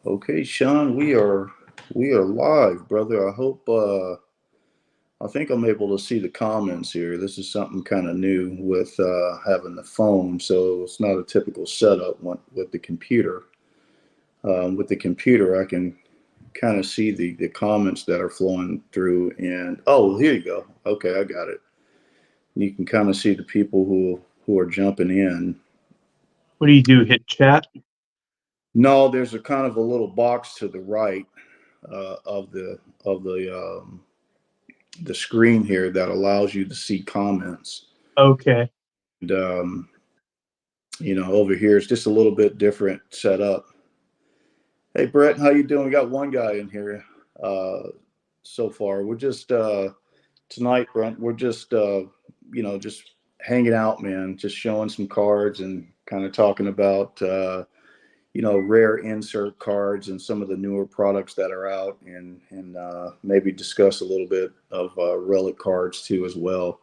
Okay, Sean, we are live, brother. I think I'm able to see the comments here. This is something kind of new with having the phone, so it's not a typical setup with the computer. With the computer, I can kind of see the comments that are flowing through. And oh, here you go. Okay, I got it. You can kind of see the people who are jumping in. What do you do? Hit chat? No, there's a kind of a little box to the right of the screen here that allows you to see comments. Okay. And over here it's just a little bit different setup. Hey Brett, how you doing? We got one guy in here uh, so far. We're just tonight, Brent. We're just just hanging out, man. Just showing some cards and kind of talking about rare insert cards and some of the newer products that are out, and maybe discuss a little bit of relic cards too as well.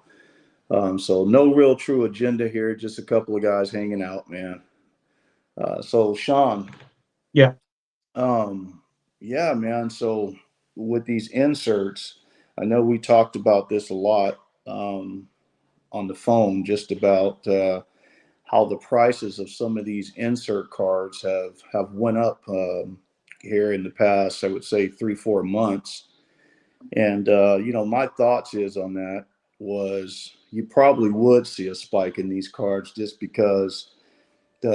So no real true agenda here, just a couple of guys hanging out, man. So Sean, Yeah. yeah, man. So with these inserts, I know we talked about this a lot on the phone, just about how the prices of some of these insert cards have went up here in the past. I would say 3 4 months. And my thoughts is on that was you probably would see a spike in these cards just because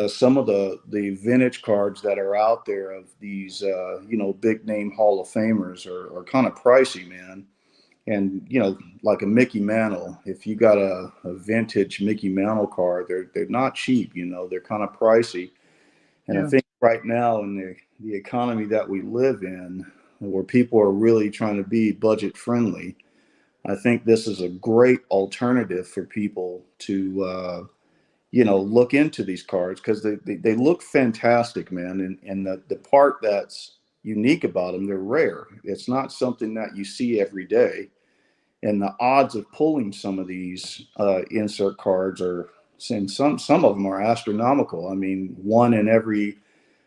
some of the vintage cards that are out there of these big name Hall of Famers are kind of pricey, man. And like a Mickey Mantle, if you got a vintage Mickey Mantle card, they're not cheap. They're kind of pricey. And I Yeah. think right now in the economy that we live in, where people are really trying to be budget friendly, I think this is a great alternative for people to look into these cards because they look fantastic, man. And the part that's unique about them, they're rare. It's not something that you see every day. And the odds of pulling some of these insert cards are, and some of them are astronomical. I mean, one in every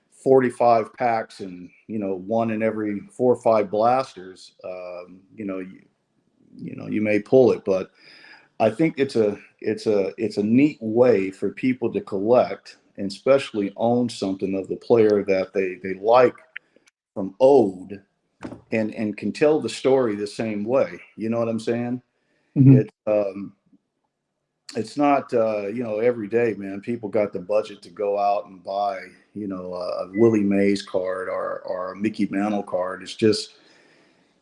45 packs, and one in every 4 or 5 blasters. You may pull it, but I think it's a neat way for people to collect and especially own something of the player that they like from old, and can tell the story the same way. You know what I'm saying? Hmm. It's not every day, man. People got the budget to go out and buy a Willie Mays card or a Mickey Mantle card. It's just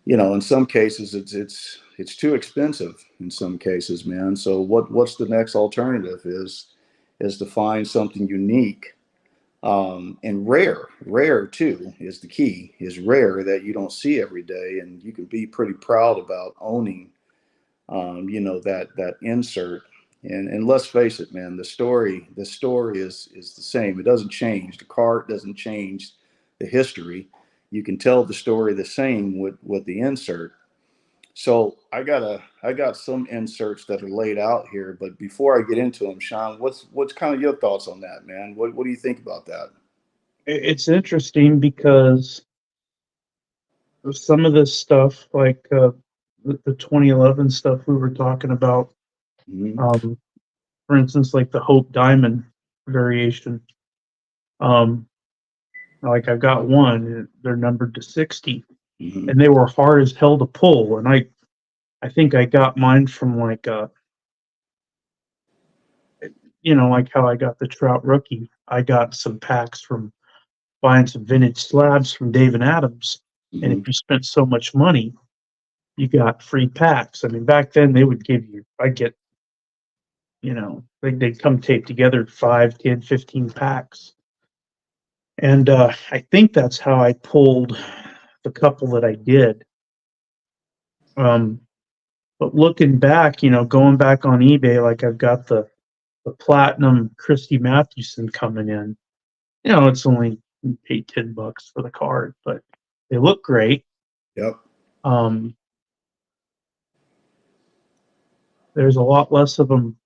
in some cases it's too expensive in some cases, man. So what's the next alternative is to find something unique, and rare too is the key, is rare that you don't see every day, and you can be pretty proud about owning that insert. And let's face it, man, the story is the same. It doesn't change. The card doesn't change the history. You can tell the story the same with the insert. So I got some inserts that are laid out here, but before I get into them, Sean, what's kind of your thoughts on that, man? What do you think about that? It's interesting because of some of this stuff, like the 2011 stuff we were talking about, Hmm. um, for instance, like the Hope Diamond variation. Um, like I've got one, they're numbered to 60, Hmm. and they were hard as hell to pull. And I think I got mine from like like how I got the Trout rookie. I got some packs from buying some vintage slabs from Dave and Adams. And if Hmm. you spent so much money, you got free packs. I mean, back then they would give you, I get, they'd come taped together 5, 10, 15 packs. And I think that's how I pulled the couple that I did. Um, but looking back, going back on eBay, like I've got the platinum Christy Mathewson coming in. It's only paid $10 for the card, but they look great. Yep. Um, there's a lot less of them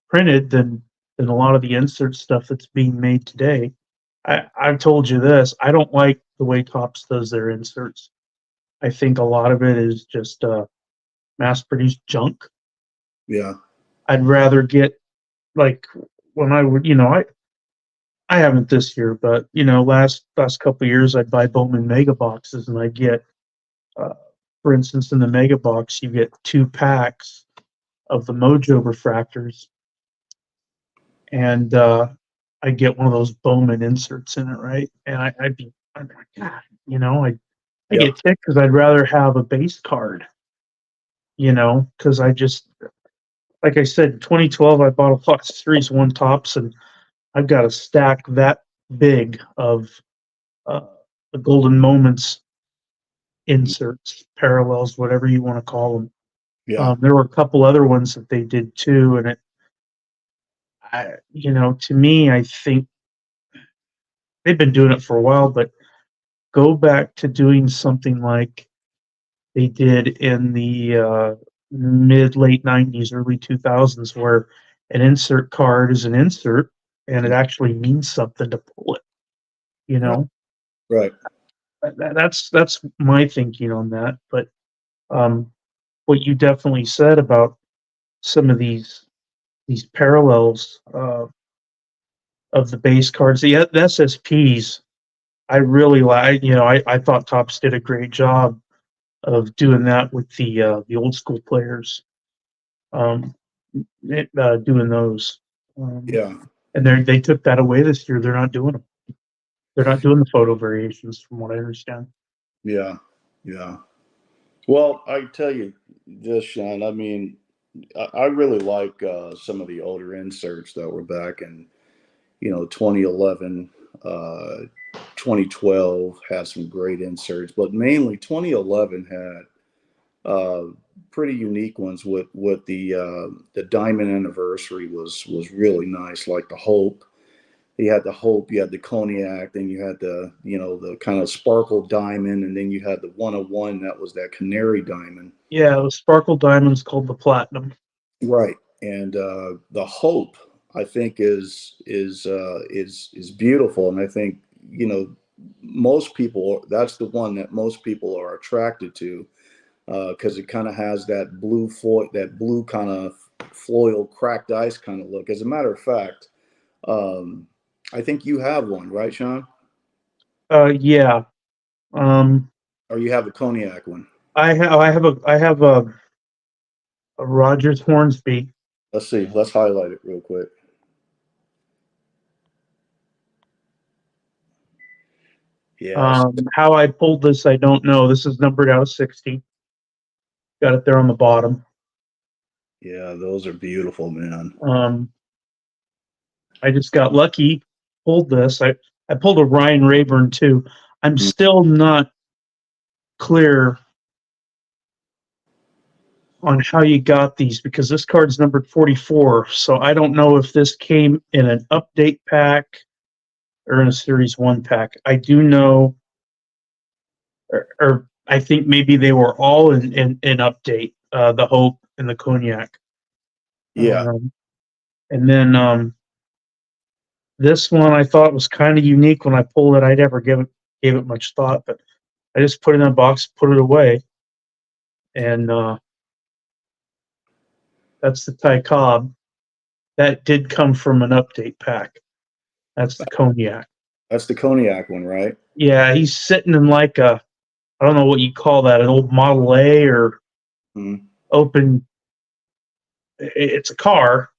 printed than a lot of the insert stuff that's being made today. I've told you this. I don't like the way Topps does their inserts. I think a lot of it is just mass-produced junk. Yeah. I'd rather get like when I would, I haven't this year, but last couple of years, I'd buy Bowman mega boxes, and I'd get, uh, for instance, in the mega box, you get 2 packs of the Mojo refractors, and I get one of those Bowman inserts in it, right? And I'd be like, God, I Yep. get ticked because I'd rather have a base card, because I just, like I said, in 2012, I bought a lot of Series 1 Tops, and I've got a stack that big of uh, the Golden Moments inserts, parallels, whatever you want to call them. Yeah. There were a couple other ones that they did too, and to me, I think they've been doing it for a while, but go back to doing something like they did in the mid late '90s, early 2000s, where an insert card is an insert, and it actually means something to pull it. You Right. know, Right. that's my thinking on that. But um, what you definitely said about some of these parallels of the base cards, the SSPs, I really like. I thought Topps did a great job of doing that with the old school players, um, doing those. Um, Yeah. and they took that away this year. They're not doing them. They're not doing the photo variations, from what I understand. Yeah. Yeah. Well, I tell you this, Sean. I mean, I really like some of the older inserts that were back in 2011, 2012 had some great inserts, but mainly 2011 had pretty unique ones. With the Diamond Anniversary was really nice, like the Hope. You had the Hope, you had the Cognac, then you had the kind of sparkle diamond, and then you had the 101 that was that canary diamond. Yeah, the Sparkle Diamond's called the Platinum. Right, and the Hope, I think, is beautiful, and I think most people, that's the one that most people are attracted to, because it kind of has that blue foil, that blue kind of foil cracked ice kind of look. As a matter of fact, um, I think you have one, right, Sean? Yeah. Um, Or you have the cognac one? I have a Rogers Hornsby. Let's see. Let's highlight it real quick. Yes. How I pulled this, I don't know. This is numbered out of 60. Got it there on the bottom. Yeah, those are beautiful, man. Um, I just got lucky. Pulled this. I pulled a Ryan Rayburn too. I'm Mm. still not clear on how you got these because this card's numbered 44. So I don't know if this came in an update pack or in a Series 1 pack. I do know, or I think maybe they were all in update, the Hope and the Cognac. Yeah. And then this one I thought was kind of unique when I pulled it. I never gave it much thought, but I just put it in a box, put it away, and that's the Ty Cobb. That did come from an update pack. That's the Cognac. That's the cognac one, right? Yeah, he's sitting in like I don't know what you call that, an old Model A or Mm. open. It's a car,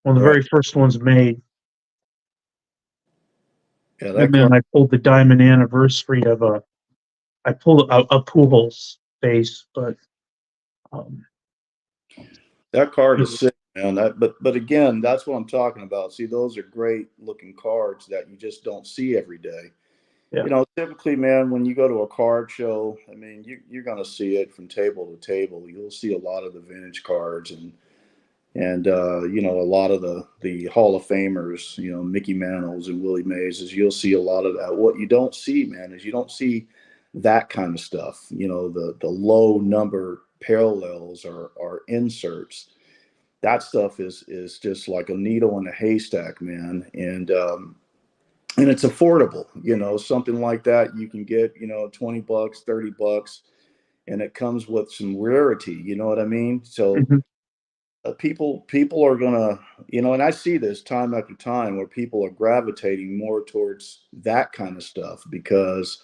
one of the Right. very first ones made. Yeah, that And card. then I pulled the Diamond Anniversary of I pulled a Pujols base, but um, That card is sick, man. But again, that's what I'm talking about. See, those are great looking cards that you just don't see every day. yeah, Typically, man, when you go to a card show, I mean, you're going to see it from table to table. You'll see a lot of the vintage cards and a lot of the Hall of Famers, Mickey Mantles and Willie Mays. You'll see a lot of that. What you don't see, man, is you don't see that kind of stuff. The low number parallels or inserts. That stuff is just like a needle in a haystack, man. And and it's affordable, something like that you can get, $20, $30, and it comes with some rarity, you know what I mean? So Mhm. people are gonna, and I see this time after time where people are gravitating more towards that kind of stuff because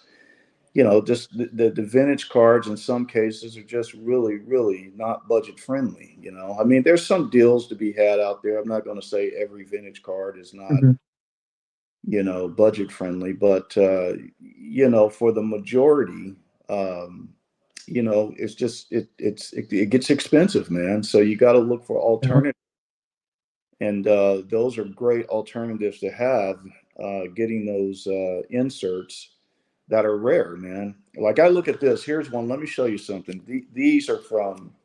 just the vintage cards in some cases are just really, really not budget friendly. I mean, there's some deals to be had out there. I'm not going to say every vintage card is not, Mhm. budget friendly, but, for the majority, um, it's just, it gets expensive, man. So you got to look for Yeah. alternatives. And those are great alternatives to have, getting those inserts that are rare, man. Like I look at this. Here's one. Let me show you something. These are from.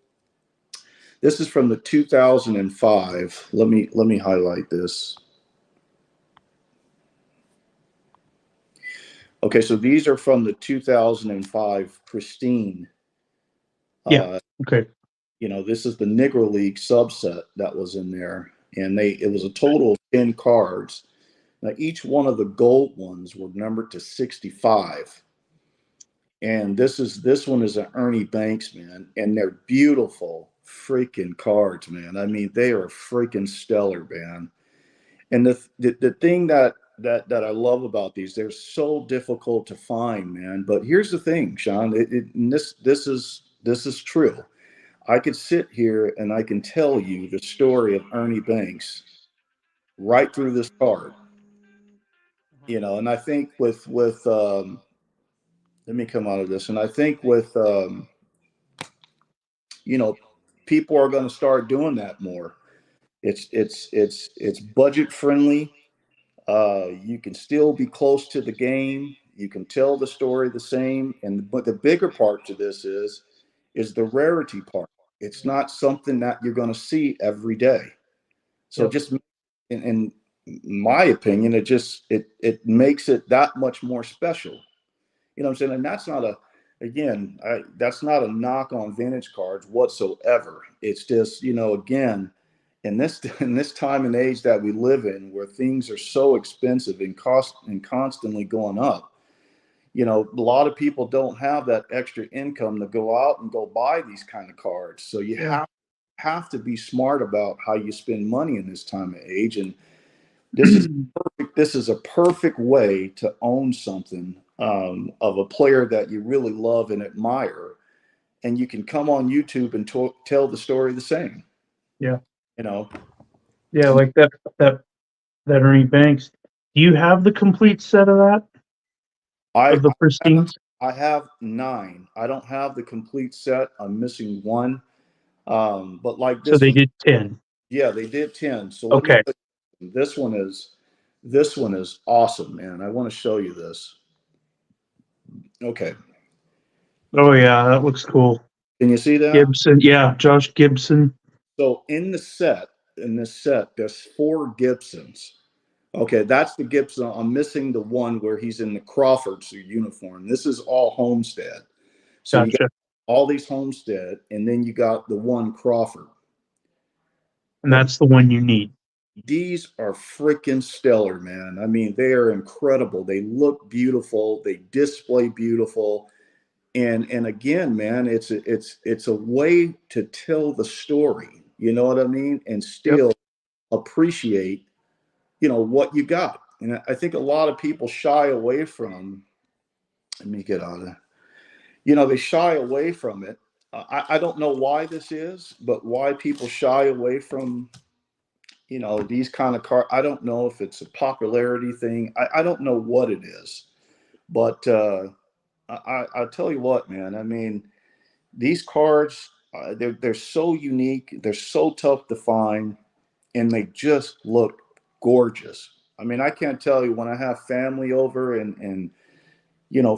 This is from the 2005. Let me highlight this. Okay, so these are from the 2005 pristine. Yeah. Uh, Okay. this is the Negro League subset that was in there, and it was a total of 10 cards. Now each one of the gold ones were numbered to 65. And this one is an Ernie Banks, man, and they're beautiful freaking cards, man. I mean, they are freaking stellar, man. And the thing that I love about these, they're so difficult to find, man. But here's the thing, Sean. And this is true. I could sit here and I can tell you the story of Ernie Banks right through this card, And I think with let me come out of this, and I think with you know, people are going to start doing that more. It's budget friendly. You can still be close to the game. You can tell the story the same. And but the bigger part to this is the rarity part. It's not something that you're going to see every day. So Yep. just in my opinion, it makes it that much more special. You know what I'm saying? And that's not that's not a knock on vintage cards whatsoever. It's just, again, in this in this time and age that we live in, where things are so expensive and constantly going up, a lot of people don't have that extra income to go out and go buy these kind of cards. So you Yeah. have to be smart about how you spend money in this time of age. And this is this is a perfect way to own something, of a player that you really love and admire, and you can come on YouTube and tell the story the same. Yeah. You know, Yeah. Like that that Ernie Banks. Do you have the complete set of that I of the I have, pristines? I have 9. I don't have the complete set. I'm missing one. But like So this they one, did 10. yeah, they did 10. So let me Okay. tell you, this one is awesome, man. I want to show you this. Okay, Oh yeah, that looks cool. can you see that? Gibson. Yeah, Josh Gibson. So in this set, there's 4 Gibsons. Okay, that's the Gibson. I'm missing the one where he's in the Crawford's uniform. This is all Homestead. So you got Gotcha. all these Homestead, and then you got the one Crawford. And But that's the one you need. these are freaking stellar, man. I mean, they are incredible. They look beautiful. They display beautiful. And again, man, it's a way to tell the story. You know what I mean? And Yep. still appreciate, what you got. And I think a lot of people shy away from. Let me get out of there. They shy away from it. I don't know why this is, but why people shy away from, these kind of cars. I don't know if it's a popularity thing. I don't know what it is, but I'll tell you what, man. I mean, these cards, they're so unique. They're so tough to find, and they just look gorgeous. I mean, I can't tell you when I have family over and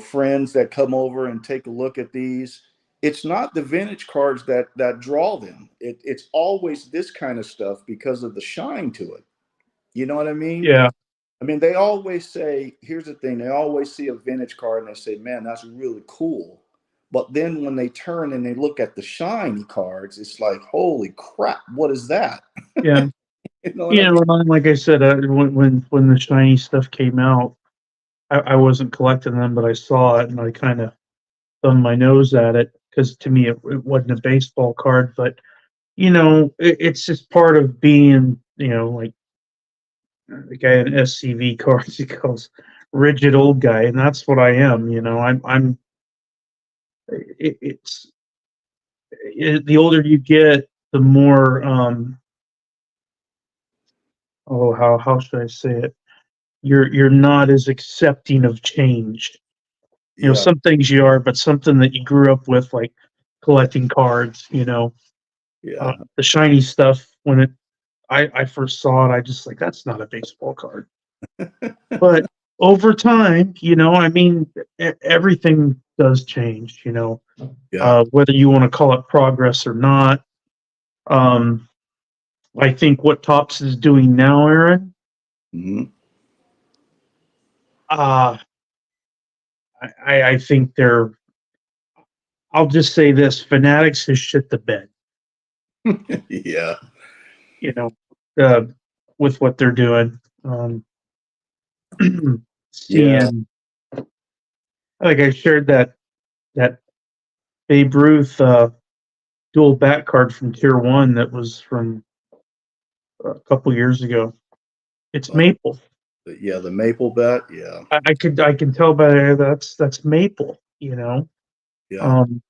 friends that come over and take a look at these. It's not the vintage cards that draw them. It's always this kind of stuff because of the shine to it. You know what I mean? Yeah. I mean, they always say, here's the thing, they always see a vintage card and they say, man, that's really cool. But then when they turn and they look at the shiny cards, it's like, holy crap, what is that? Yeah. You know what You I know, mean? and like I said, when the shiny stuff came out, I wasn't collecting them, but I saw it and I kind of thumbed my nose at it because to me it wasn't a baseball card. But it's just part of being, like the guy in SCV cards he calls rigid old guy, and that's what I am. I'm it, it's the older you get, the more oh how should I say it? You're not as accepting of change. Yeah, Some things you are, but something that you grew up with, like collecting cards, yeah, the shiny stuff. When I first saw it, I just like, that's not a baseball card. But over time, I mean, everything does change, yeah. whether you want to call it progress or not. Um, I think what Topps is doing now, Aaron, Hmm. uh, I think I'll just say this: Fanatics has shit the bed, Yeah, you know, uh, with what they're doing. yeah. Seeing, like I shared that Babe Ruth dual back card from Tier One that was from a couple years ago. It's Oh, maple. yeah. The maple bet. Yeah, I can tell by that's maple. yeah. Um,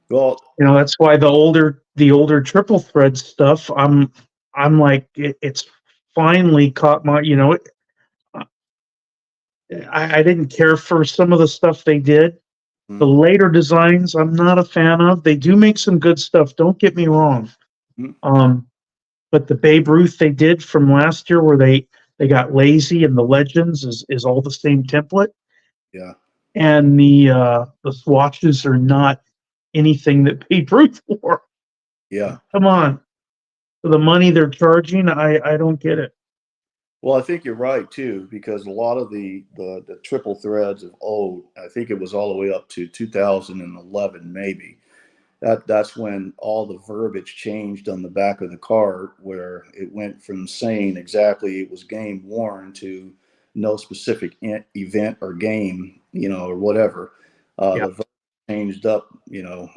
Well, that's why the older triple thread stuff. I'm like it's finally caught my. I didn't care for some of the stuff they did. The mm, later designs, I'm not a fan of. They do make some good stuff. Don't get me wrong. mm, Um, but the Babe Ruth they did from last year, where they got lazy, and the Legends is all the same template, yeah, and the swatches are not anything that Babe Ruth wore. yeah. Come on, for the money they're charging, I don't get it. Well, I think you're right too, because a lot of the triple threads of old, I think it was all the way up to 2011, maybe. That's when all the verbiage changed on the back of the card, where it went from saying exactly it was game worn to no specific event or game, or whatever. Yeah, The verbiage changed up,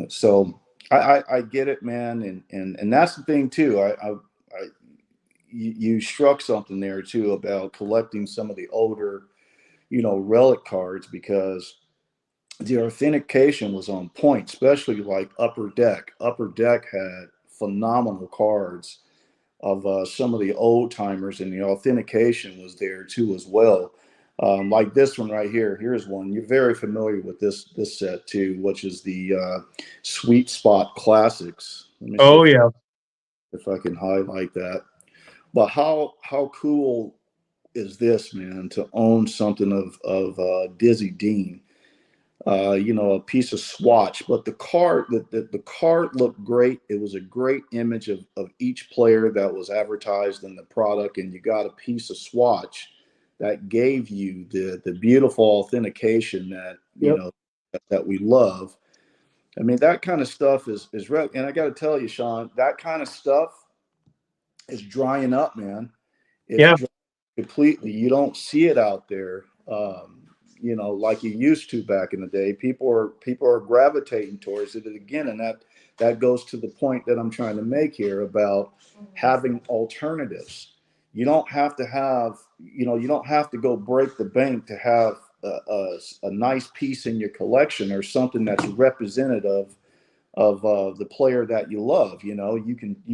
So I get it, man, and that's the thing too. You struck something there too about collecting some of the older, relic cards, because the authentication was on point, especially like Upper Deck. Upper Deck had phenomenal cards of some of the old timers, and the authentication was there too as well. Like this one right here. Here's one you're very familiar with, this set too, which is the Sweet Spot Classics. Let me see oh yeah, if I can highlight that. But how cool is this, man, to own something of Dizzy Dean? A piece of swatch, but the card looked great. It was a great image of each player that was advertised in the product, and you got a piece of swatch that gave you the beautiful authentication that yep, that we love. I mean, that kind of stuff is real. And I got to tell you, Sean, that kind of stuff is drying up, man. It's yeah, dry completely. You don't see it out there, like you used to back in the day. People are gravitating towards it again, and that goes to the point that I'm trying to make here about having alternatives. You don't have to go break the bank to have a nice piece in your collection, or something that's representative of the player that you love. You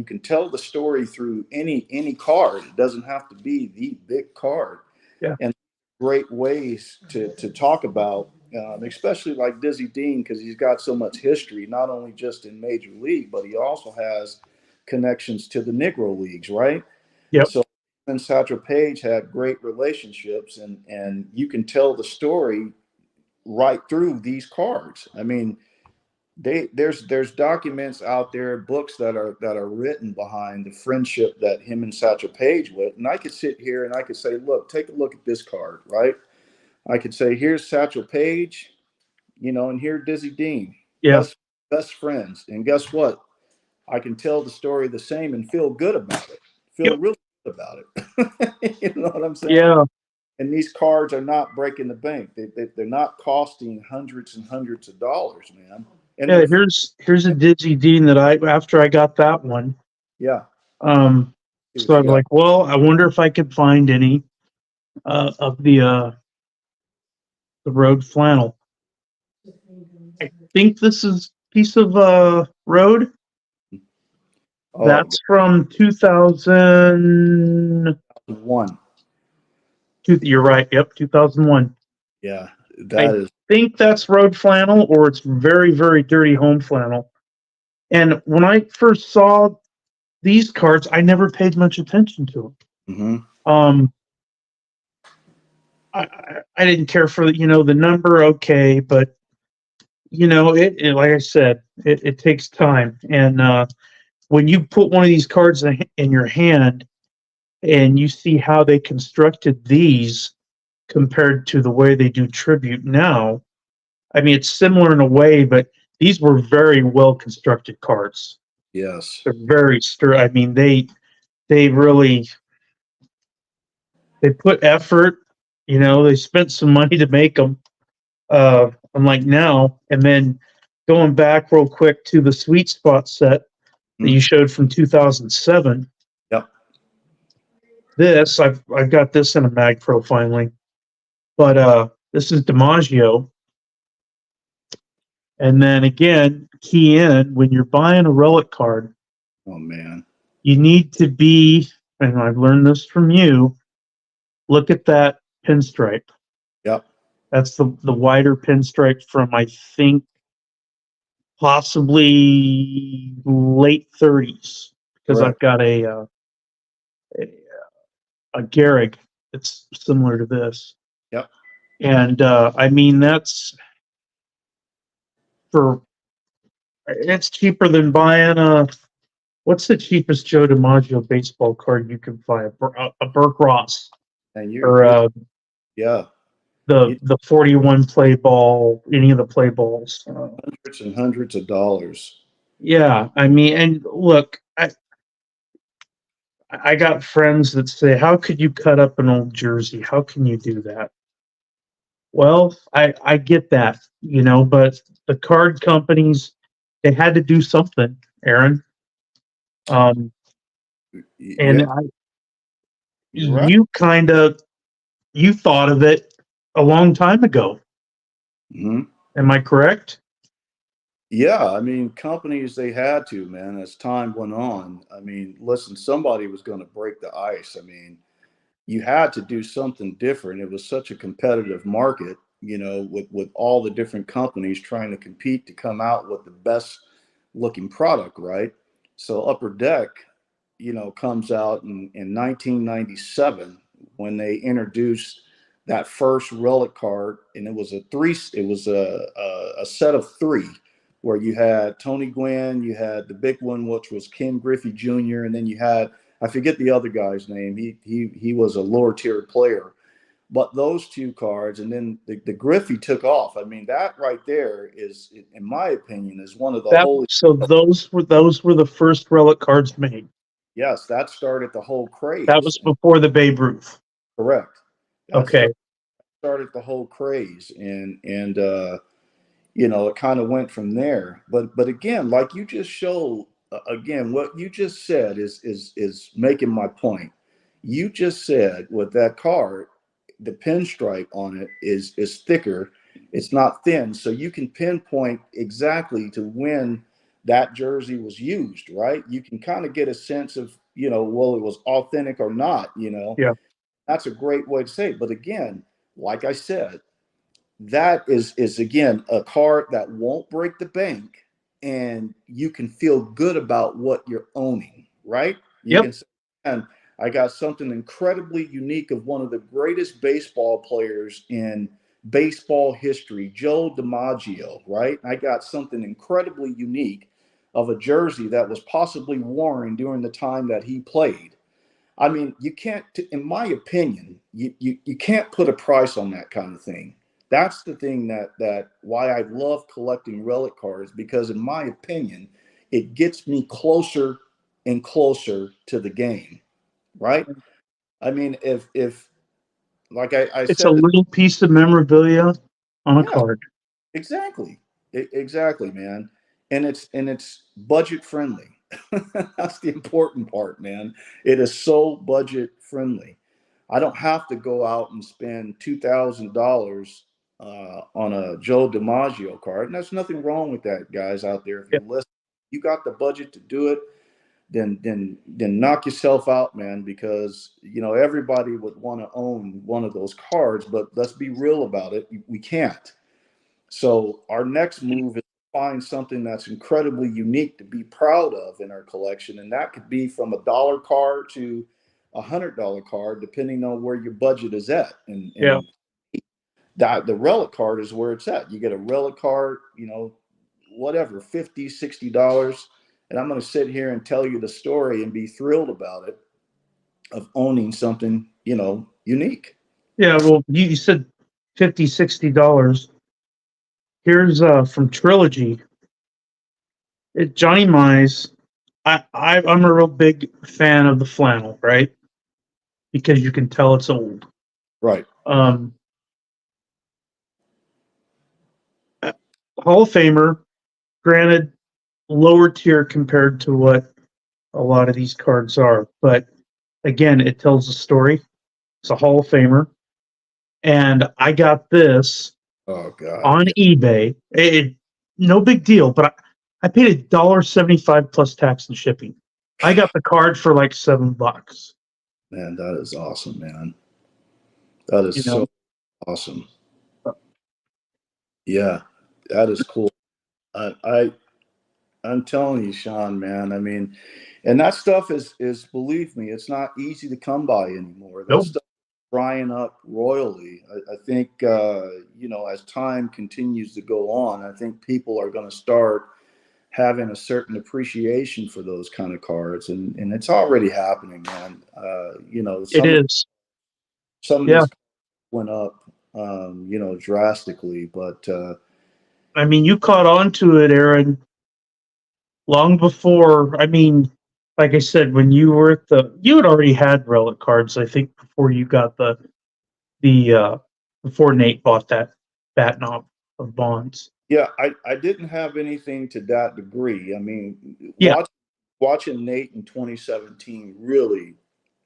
can tell the story through any card. It doesn't have to be the big card. yeah, And great ways to talk about, especially like Dizzy Dean, because he's got so much history, not only just in Major League, but he also has connections to the Negro Leagues, right? yep, So, and Satchel Paige had great relationships, and you can tell the story right through these cards. I mean, there's documents out there, books that are written behind the friendship that him and Satchel Paige with. And I could sit here and I could say, look, take a look at this card, right? I could say, here's Satchel Paige, and here Dizzy Dean, yeah, best best friends. And guess what? I can tell the story the same and feel good about it. Feel Yep. really good about it. You know what I'm saying? Yeah. And these cards are not breaking the bank. They're not costing hundreds and hundreds of dollars, man. And Yeah. they're Here's a Digi Dean that after I got that one. yeah. Um, See so what you I'm got. like, well, I wonder if I could find any of the road flannel. I think this is piece of road. Oh, That's from 2000. one. You're right. Yep, 2001. Yeah, I that is. think that's road flannel, or it's very, very dirty home flannel. And when I first saw these cards, I never paid much attention to Hmm. them. I didn't care for the number, okay, but it like I said, it takes time. And when you put one of these cards in your hand and you see how they constructed these compared to the way they do tribute now, I mean, it's similar in a way, but these were very well constructed cards. Yes. They're very I mean, they really they put effort. They spent some money to make them. Unlike now, and then going back real quick to the Sweet Spot set that you Mhm. showed from 2007. Yep. This I've got this in a Mag Pro finally, but this is DiMaggio. And then again, key in when you're buying a relic card, Oh man. you need to be, and I've learned this from you, look at that pinstripe. Yep. That's the wider pinstripe from, I think, possibly late 30s, because I've Correct. got a, a Garrick that's similar to this. Yep. And I mean, that's for, it's cheaper than buying what's the cheapest Joe DiMaggio baseball card you can buy? A Burke Ross, And or yeah, the 41 play ball, any of the play balls. hundreds and hundreds of dollars. Yeah, I mean, and look, I got friends that say, "How could you cut up an old jersey? How can you do that?" Well, I get that, but the card companies, they had to do something, Aaron. Um, and Yeah, you're right. you thought of it a long time ago. Hmm. Am I correct? Yeah, I mean, companies they had to, man, as time went on. I mean, listen, somebody was going to break the ice. I mean, you had to do something different. It was such a competitive market, with all the different companies trying to compete to come out with the best looking product, right? So Upper Deck, comes out in 1997 when they introduced that first relic card, and it was a set of three where you had Tony Gwynn, you had the big one, which was Ken Griffey Jr., and then you had, I forget the other guy's name. He was a lower tier player, but those two cards, and then the Griffey took off. I mean, that right there is, in my opinion, is one of the That holy. so those were the first relic cards made. Yes, that started the whole That craze. was before the Babe Ruth. Correct. That Okay. started the whole craze, and it kind of went from there. But again, like you just showed, again, what you just said is making my point. You just said with that card, the pinstripe on it is thicker. It's not thin, so you can pinpoint exactly to when that jersey was used, right? You can kind of get a sense of, well, it was authentic or not. Yeah. That's a great way to say it. But again, like I said, that is again a card that won't break the bank, and you can feel good about what you're owning, right? You Yep. can say, and I got something incredibly unique of one of the greatest baseball players in baseball history, Joe DiMaggio, right? I got something incredibly unique of a jersey that was possibly worn during the time that he played. I mean, you can't, in my opinion, you can't put a price on that kind of thing. That's the thing that why I love collecting relic cards, because in my opinion, it gets me closer and closer to the game, right? I mean, if like I It's a said, little piece of memorabilia on a yeah, card. exactly. Exactly, man. And it's budget friendly. That's the important part, man. It is so budget friendly. I don't have to go out and spend $2,000 on a Joe DiMaggio card. And there's nothing wrong with that, guys out there. If Yeah. you're listening, you got the budget to do it, then knock yourself out, man, because everybody would want to own one of those cards, but let's be real about it. We can't. So our next move is to find something that's incredibly unique to be proud of in our collection, and that could be from $1 card to $100 card, depending on where your budget is at. And Yeah. that the relic card is where it's at. You get a relic card, whatever, $50, $60, and I'm going to sit here and tell you the story and be thrilled about it of owning something, unique. Yeah. Well, you said $50, $60. Here's from Trilogy. Johnny Mize. I'm a real big fan of the flannel, right? Because you can tell it's old. Right. Um, Hall of Famer, granted, lower tier compared to what a lot of these cards are, but again, it tells a story. It's a Hall of Famer, and I got this Oh God. on Yeah. eBay. No big deal, but I paid $1.75 plus tax and shipping. I got the card for like $7. Man, that is awesome, man. That You is know, so awesome. Yeah, that is cool. I I'm telling you, Sean, man. I mean, and that stuff is believe me, it's not easy to come by anymore. That nope. stuff is drying up royally. I think as time continues to go on, I think people are going to start having a certain appreciation for those kind of cards, and it's already happening, man. It Some is. some of Yeah. these went up, drastically, but I mean, you caught on to it, Aaron, long before. I mean, like I said, when you were you had already had relic cards, I think, before you got the before Nate bought that bat knob of Bonds. yeah, I didn't have anything to that degree. I mean, Yeah. watching Nate in 2017 really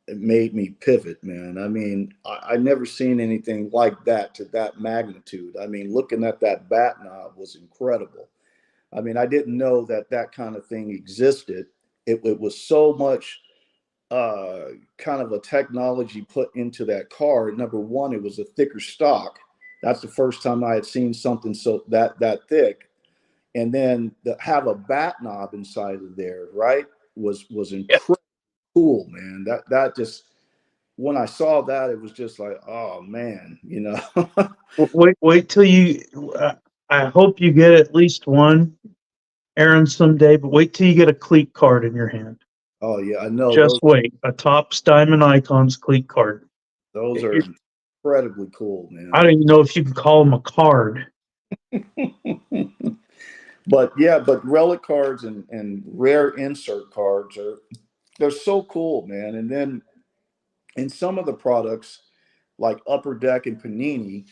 it made me pivot, man. I mean, I never seen anything like that to that magnitude. I mean, looking at that bat knob was incredible. I mean, I didn't know that that kind of thing existed. It was so much kind of a technology put into that card. Number one, it was a thicker stock. That's the first time I had seen something so that thick. And then have a bat knob inside of there, right? Was Yeah. incredible cool, man. That just when I saw that, it was just like, oh man, Wait till you. I hope you get at least one, Aaron, someday. But wait till you get a cleat card in your hand. Oh yeah, I know Just wait. A Topps Diamond Icons cleat card. those are It- incredibly cool, I man. don't even know if you can call them a card. But relic cards and rare insert cards they're so cool, man. And then in some of the products like Upper Deck and Panini,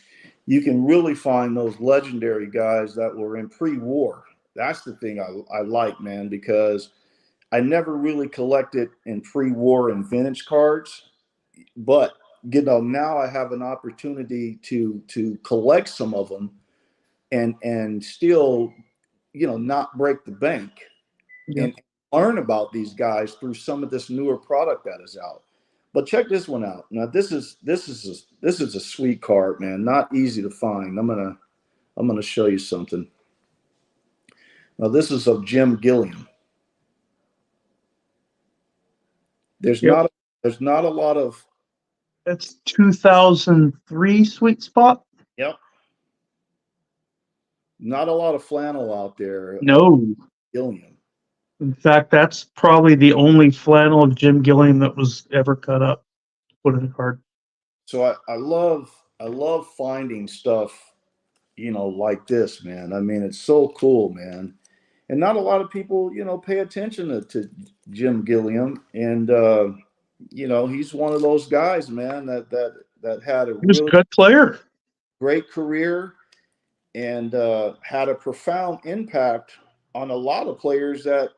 you can really find those legendary guys that were in pre-war. That's the thing I like, man, because I never really collected in pre-war and vintage cards, but now I have an opportunity to collect some of them and still not break the bank Yeah. and learn about these guys through some of this newer product that is out. But check this one out. Now this is a sweet card, man. Not easy to find. I'm gonna show you something. Now this is of Jim Gilliam. There's Yep. not there's not a lot of That's 2003 Sweet Spot. yep, not a lot of flannel out there of No. Gilliam. In fact, that's probably the only flannel of Jim Gilliam that was ever cut up, put in a card. So I love finding stuff, like this, man. I mean, it's so cool, man. and not a lot of people, pay attention to Jim Gilliam. And he's one of those guys, man, that had a He was a really good player. great career and had a profound impact on a lot of players that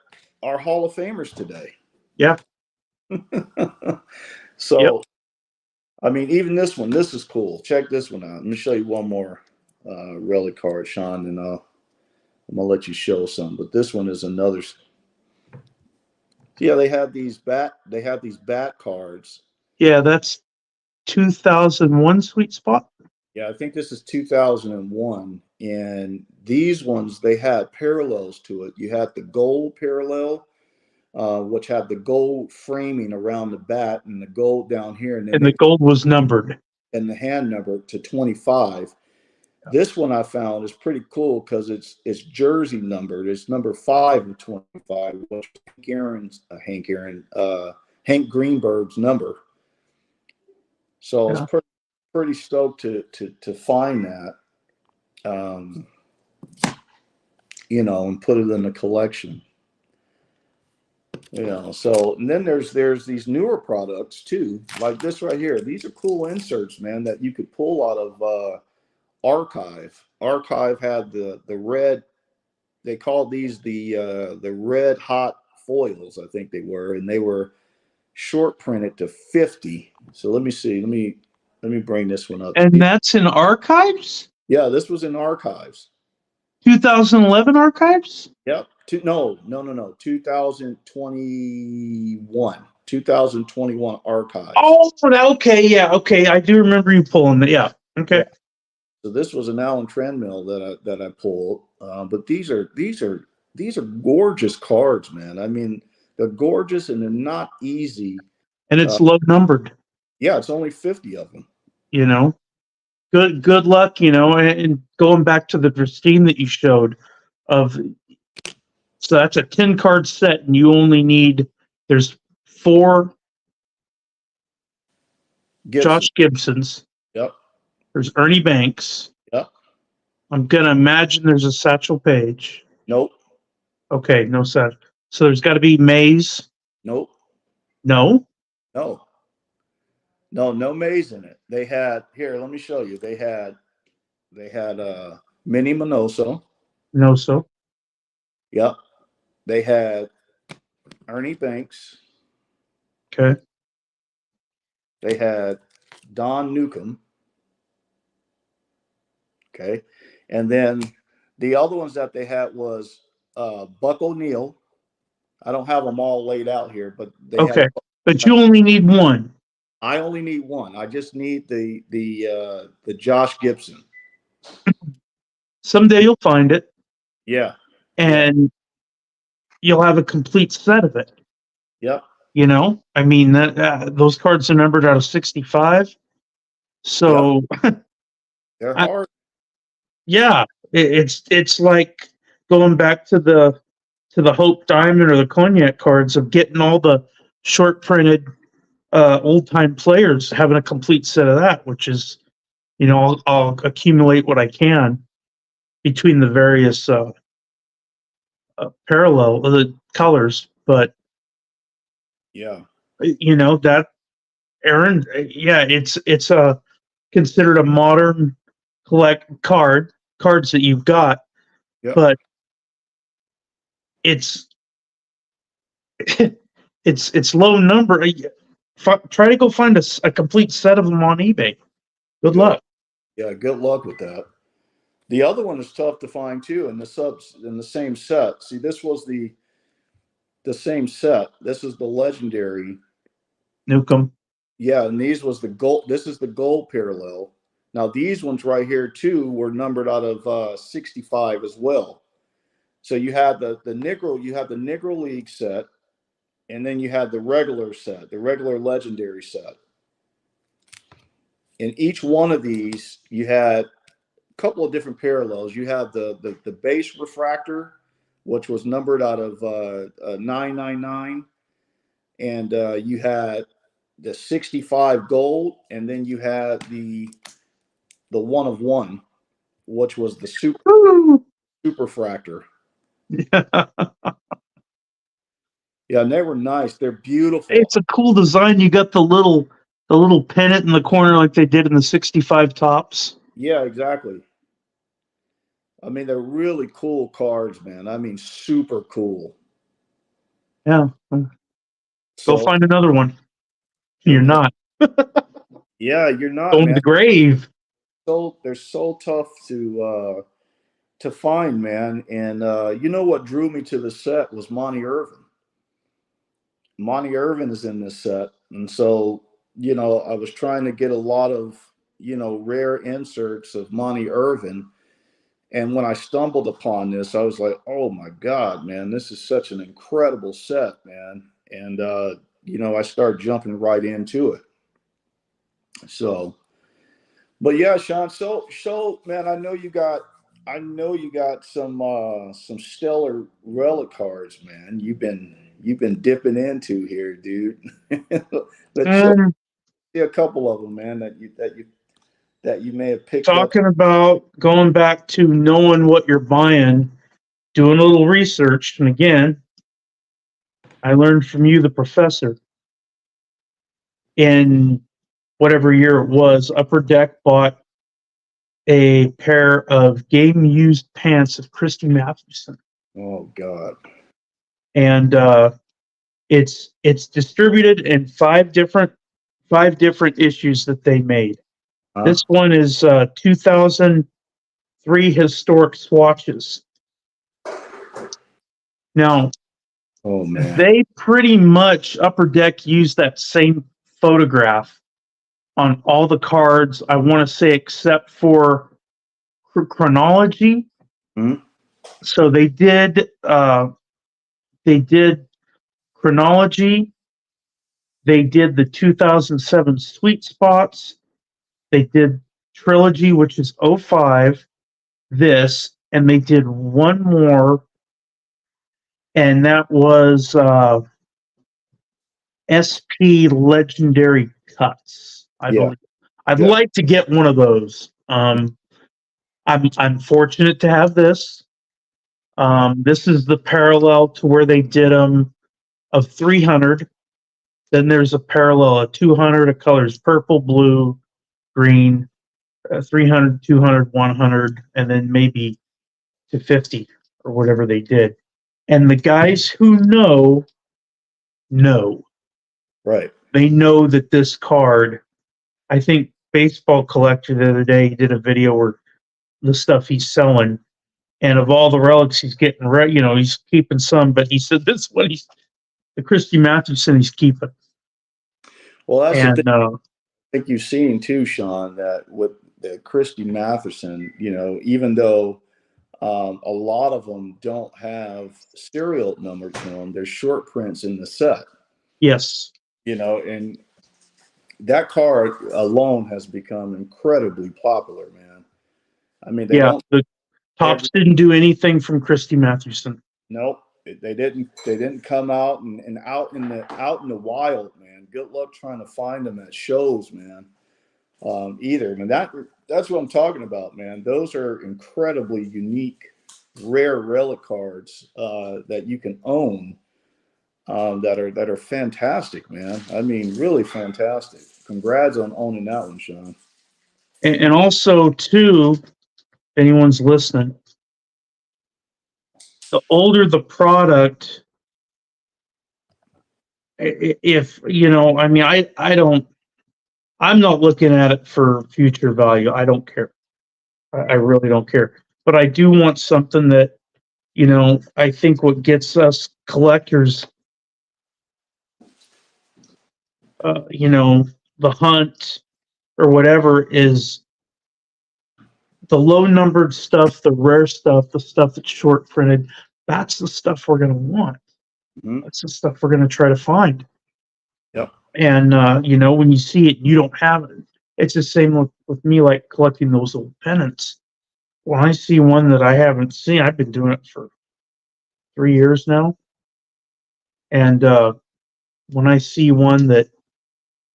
are Hall of Famers today. Yeah. So, Yep. I mean, even this one, this is cool. Check this one out. Let me show you one more relic card, Sean, and I'm gonna let you show some. But this one is another. Yeah, they have these bat cards. Yeah, that's 2001 Sweet Spot. Yeah, I think this is 2001, and these ones they had parallels to it. You had the gold parallel, which had the gold framing around the bat and the gold down here, and then And the gold was numbered. and the hand number to 25. This one I found is pretty cool because it's jersey numbered. It's number 5 of 25, which is Hank Greenberg's number. So I was pretty stoked to find that, and put it in the collection. So and then there's these newer products too, like this right here. These are cool inserts, man, that you could pull out of Archive. Archive had the red. They called these the red hot foils, I think they were, and they were short printed to 50. So let me see. Let me bring this one up. And that's in Archives? Yeah, this was in Archives. 2011 Archives? Yep. No. 2021. 2021 Archives. Oh, okay. Yeah. Okay. I do remember you pulling that. Yeah. Okay. Yeah. So this was an Alan Trendmill that I pulled. But these are gorgeous cards, man. I mean, they're gorgeous and they're not easy. And it's low numbered. Yeah, it's only 50 of them. Good luck, and going back to the pristine that you showed so that's a 10 card set and you only need, there's 4 Josh Gibsons. Yep. There's Ernie Banks. Yep. I'm going to imagine there's a Satchel Paige. Nope. Okay, no Satchel. So there's got to be Mays. Nope. No? No Mays in it. They had, here, let me show you. They had Minnie Minoso. No, so. Yep. They had Ernie Banks. Okay. They had Don Newcomb. Okay. And then the other ones that they had was Buck O'Neill. I don't have them all laid out here, but they had, but you only need one. I only need one. I just need the Josh Gibson. Someday you'll find it. Yeah. And you'll have a complete set of it. Yep. I mean, those cards are numbered out of 65. So they're hard. Yeah, it's like going back to the Hope Diamond or the Cognac cards of getting all the short printed old time players, having a complete set of that, which is, I'll accumulate what I can between the various parallel the colors, but that Aaron, it's a considered a modern cards that you've got, but it's low number. Try to go find a complete set of them on eBay. Good luck. Yeah, good luck with that. The other one is tough to find too, in the same set. See, this was the same set. This is the legendary Newcomb. Yeah, and these was the gold. This is the gold parallel. Now these ones right here too were numbered out of 65 as well. So you had the Negro League set, and then you had the regular set, the regular legendary set. In each one of these, you had a couple of different parallels. You had the base refractor, which was numbered out of 999, and you had the 65 gold, and then you had the 1 of 1, which was the super fractor. Yeah, and they were nice. They're beautiful. It's a cool design. You got the little pennant in the corner like they did in the 65 tops. Yeah, exactly. I mean, they're really cool cards, man. I mean, super cool. Yeah. Go So, find another one. yeah, You're man. not Yeah, you're not, going to man. the grave. So they're so tough to find, man. And you know what drew me to the set was Monty Irvin. Monty Irvin is in this set, and so I was trying to get a lot of rare inserts of Monty Irvin. And when I stumbled upon this, I was like, "Oh my God, man! This is such an incredible set, man!" And I started jumping right into it. So, but yeah, Sean. So, man, I know you got some stellar relic cards, man. You've been dipping into here, dude. Let's show Um, you a couple of them, man, that you may have picked up. Talking about going back to knowing what you're buying, doing a little research, and again, I learned from you, the professor, in whatever year it was. Upper Deck bought a pair of game used pants of Christy Mathewson, Oh God. and it's distributed in five different issues that they made. Huh? This one is 2003 historic swatches. Now, Oh man. they pretty much Upper Deck used that same photograph on all the cards, I want to say, except for chronology. Hmm? So they did chronology. They did the 2007 sweet spots. They did trilogy, which is '05. This, and they did one more, and that was SP Legendary Cuts, I Yeah. believe. I'd Yeah. like to get one of those. I'm fortunate to have this. This is the parallel to where they did them of 300. Then there's a parallel of 200 of colors purple, blue, green, 300, 200, 100, and then maybe to 50 or whatever they did. And the guys who know. Right. They know that this card, I think Baseball Collector the other day he did a video where the stuff he's selling, and of all the relics he's getting, he's keeping some, but he said this one, the Christy Mathewson he's keeping. Well, that's the thing And I think you've seen too, Sean, that with the Christy Mathewson, even though a lot of them don't have serial numbers to them, there's short prints in the set. yes, And that card alone has become incredibly popular, man. I mean, they yeah, don't the every tops didn't do anything from Christy Mathewson. nope. They didn't come out and out in the wild, man. Good luck trying to find them at shows, man. Either. I mean, that's what I'm talking about, man. Those are incredibly unique, rare relic cards that you can own, that are fantastic, man. I mean, really fantastic. Congrats on owning that one, Sean. And also, too, if anyone's listening, the older the product, if I mean, I'm not looking at it for future value. I don't care. I really don't care. But I do want something that, I think what gets us collectors, the hunt or whatever, is the low numbered stuff, the rare stuff, the stuff that's short printed. That's the stuff we're going to want. Mhm. That's the stuff we're going to try to find. Yep. And, when you see it, you don't have it. It's the same with me, like collecting those old pennants. When I see one that I haven't seen, I've been doing it for 3 years now. And when I see one that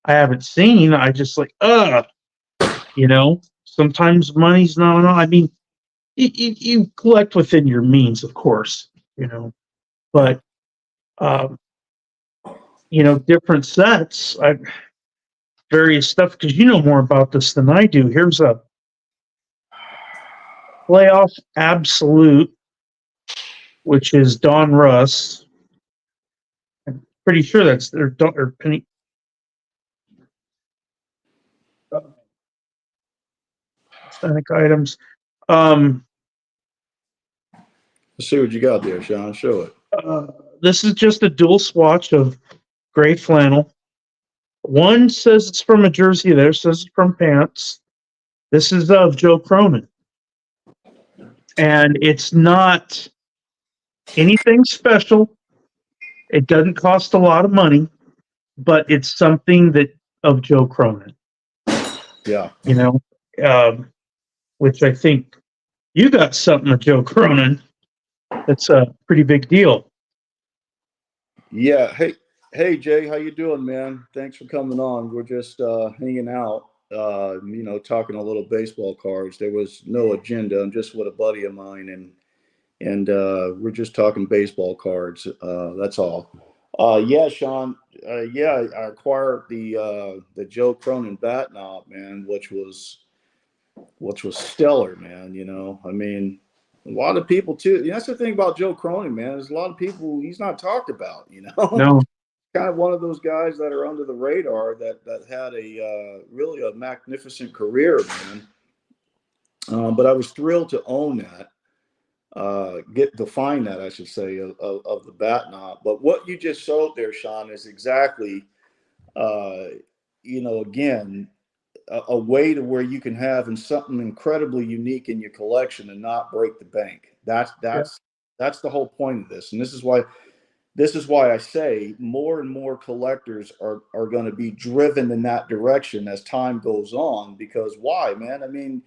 I haven't seen, I just like, sometimes money's not enough. I mean, you collect within your means, of course. you know, but, um, different sets, various stuff, because you know more about this than I do. Here's a playoff absolute, which is Don Russ. I'm pretty sure that's their or Penny. Authentic items. Um, Let's see what you got there, Sean. Show it. uh, this is just a dual swatch of gray flannel. One says it's from a jersey, there says it's from pants. This is of Joe Cronin. And it's not anything special. It doesn't cost a lot of money, but it's something that of Joe Cronin, Yeah. Which I think you got something of Joe Cronin. That's a pretty big deal. Yeah. Hey, Jay, how you doing, man? Thanks for coming on. We're just hanging out, talking a little baseball cards. There was no agenda. I'm just with a buddy of mine, and we're just talking baseball cards. That's all. Yeah, Sean. Yeah, I acquired the Joe Cronin bat knob, man, which was stellar, man. I mean, a lot of people too. That's the thing about Joe Cronin, man. There's a lot of people he's not talked about. No. Kind of one of those guys that are under the radar that had a really a magnificent career, man. But I was thrilled to own that. Get to find that, I should say, of the bat knob. But what you just showed there, Sean, is exactly, again, a way to where you can have something incredibly unique in your collection and not break the bank. That's the whole point of this, and this is why I say more and more collectors are going to be driven in that direction as time goes on. Because why, man? I mean,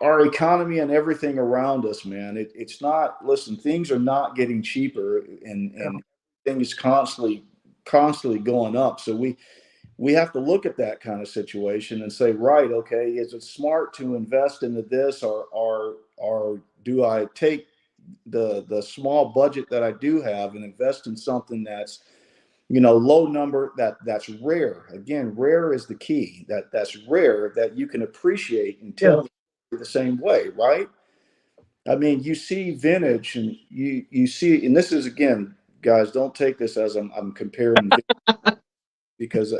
our economy and everything around us, man, it's not. Listen, things are not getting cheaper, and things constantly going up. So we have to look at that kind of situation and say, right, okay, is it smart to invest into this, or do I take the small budget that I do have and invest in something that's low number, that's rare. Again, rare is the key. That's rare, that you can appreciate and tell the same way, right? I mean, you see vintage, and you see, and this is, again, guys, don't take this as I'm comparing because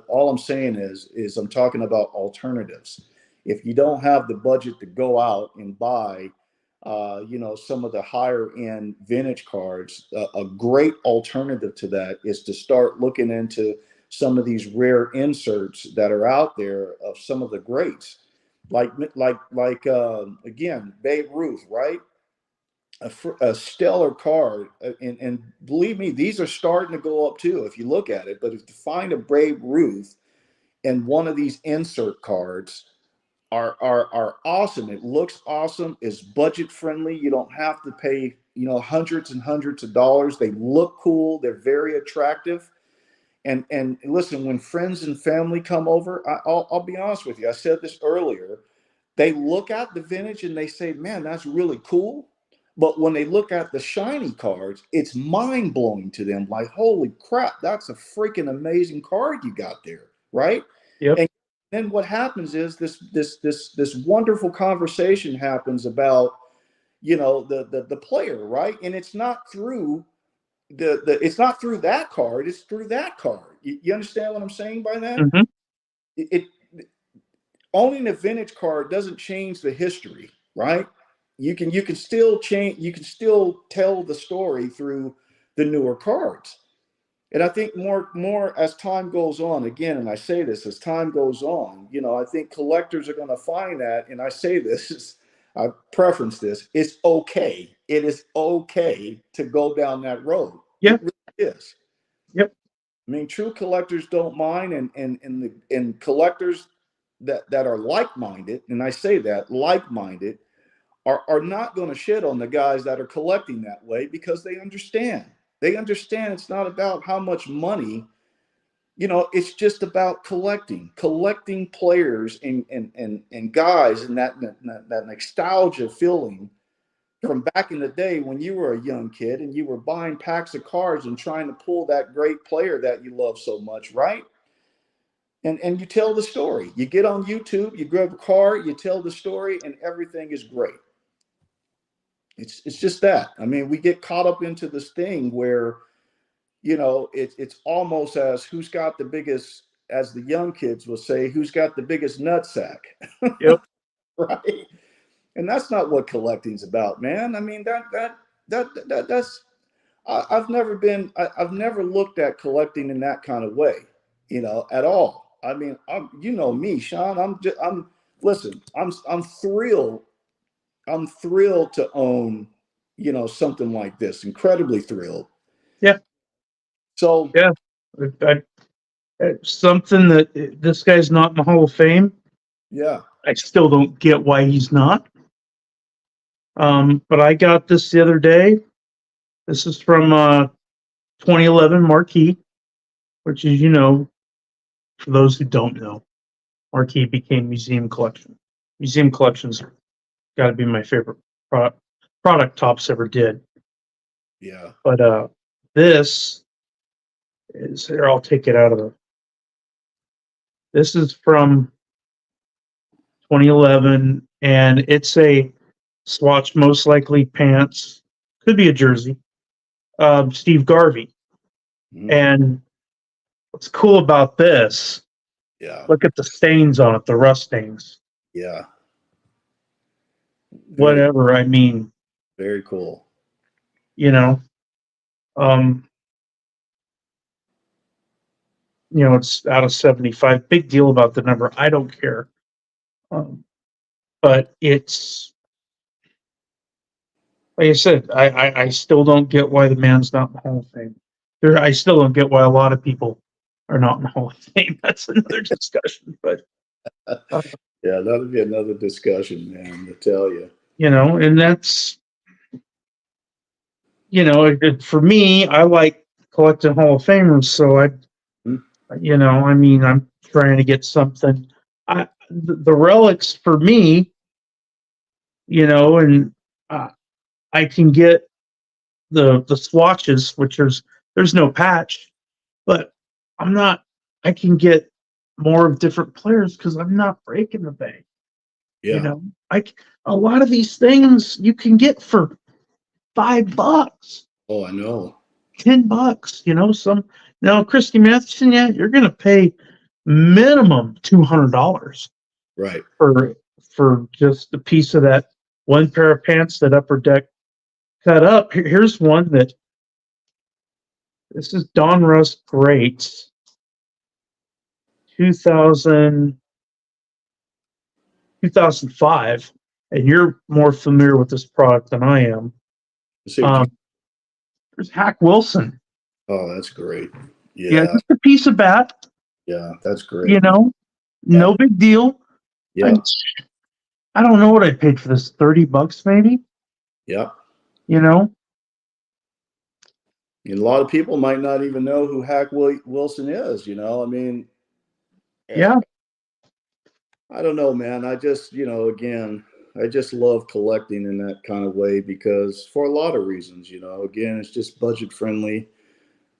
all I'm saying is I'm talking about alternatives. If you don't have the budget to go out and buy, some of the higher end vintage cards, a great alternative to that is to start looking into some of these rare inserts that are out there of some of the greats, again, Babe Ruth, right? A stellar card, and believe me, these are starting to go up too if you look at it. But if you find a Babe Ruth and one of these insert cards are awesome. It looks awesome. It's budget friendly. You don't have to pay hundreds and hundreds of dollars. They look cool. They're very attractive. And listen, when friends and family come over, I'll be honest with you. I said this earlier. They look at the vintage and they say, "Man, that's really cool." But when they look at the shiny cards, it's mind blowing to them. Like, holy crap, that's a freaking amazing card you got there, right? Yep. And then what happens is this wonderful conversation happens about the player, right? And it's not through it's not through that card, it's through that card. You understand what I'm saying by that? Mm-hmm. It owning a vintage card doesn't change the history, right? You can still change, you can still tell the story through the newer cards. And I think more as time goes on, again, and I say this, as time goes on, I think collectors are going to find that, and I say this, I preference this, it's okay. It is okay to go down that road. Yeah. It really is. Yep. I mean, true collectors don't mind, and collectors that are like-minded, and I say that, like-minded, are not going to shit on the guys that are collecting that way, because they understand. They understand it's not about how much money, it's just about collecting players and guys, and that nostalgia feeling from back in the day when you were a young kid and you were buying packs of cards and trying to pull that great player that you love so much, right? And you tell the story. You get on YouTube, you grab a card, you tell the story, and everything is great. It's just that. I mean, we get caught up into this thing where, it's almost as who's got the biggest, as the young kids will say, who's got the biggest nutsack. Yep. Right? And that's not what collecting's about, man. I mean, that's I've never looked at collecting in that kind of way, at all. I mean, me, Sean. Listen. I'm thrilled. I'm thrilled to own, something like this. Incredibly thrilled. Yeah. So Yeah. Something that this guy's not in the Hall of Fame. yeah. I still don't get why he's not. But I got this the other day. This is from 2011 Marquee, which is, for those who don't know, Marquee became Museum Collection. Museum Collections got to be my favorite product Topps ever did. Yeah. But this is here. I'll take it out of the. This is from 2011, and it's a swatch, most likely pants, could be a jersey. Steve Garvey. Mhm. And what's cool about this? Yeah. Look at the stains on it, the rust stains. Yeah. Whatever. I mean, Very cool. Um, it's out of 75. Big deal about the number. I don't care. But it's like I said, I still don't get why the man's not in the Hall of Fame. I still don't get why a lot of people are not in the Hall of Fame. That's another discussion. But yeah, that'll be another discussion, man, to tell you. And that's for me, I like collecting Hall of Famers, so I mean, I'm trying to get something. The relics for me, and I can get the swatches, which there's no patch, but I can get more of different players because I'm not breaking the bank. Yeah. A lot of these things you can get for $5. Oh, I know. $10, now Christy Matheson, yeah, you're gonna pay minimum $200 Right. for just a piece of that one pair of pants that Upper Deck cut up. Here's one this is Donruss Greats 2005, and you're more familiar with this product than I am. There's Hack Wilson. Oh, that's great. Yeah, just a piece of bat. Yeah, that's great. No big deal. Yeah. I don't know what I paid for this. $30 maybe. Yeah. And a lot of people might not even know who Hack Wilson is. I mean, yeah. I don't know, man. I just, again, I just love collecting in that kind of way because for a lot of reasons, again, it's just budget friendly.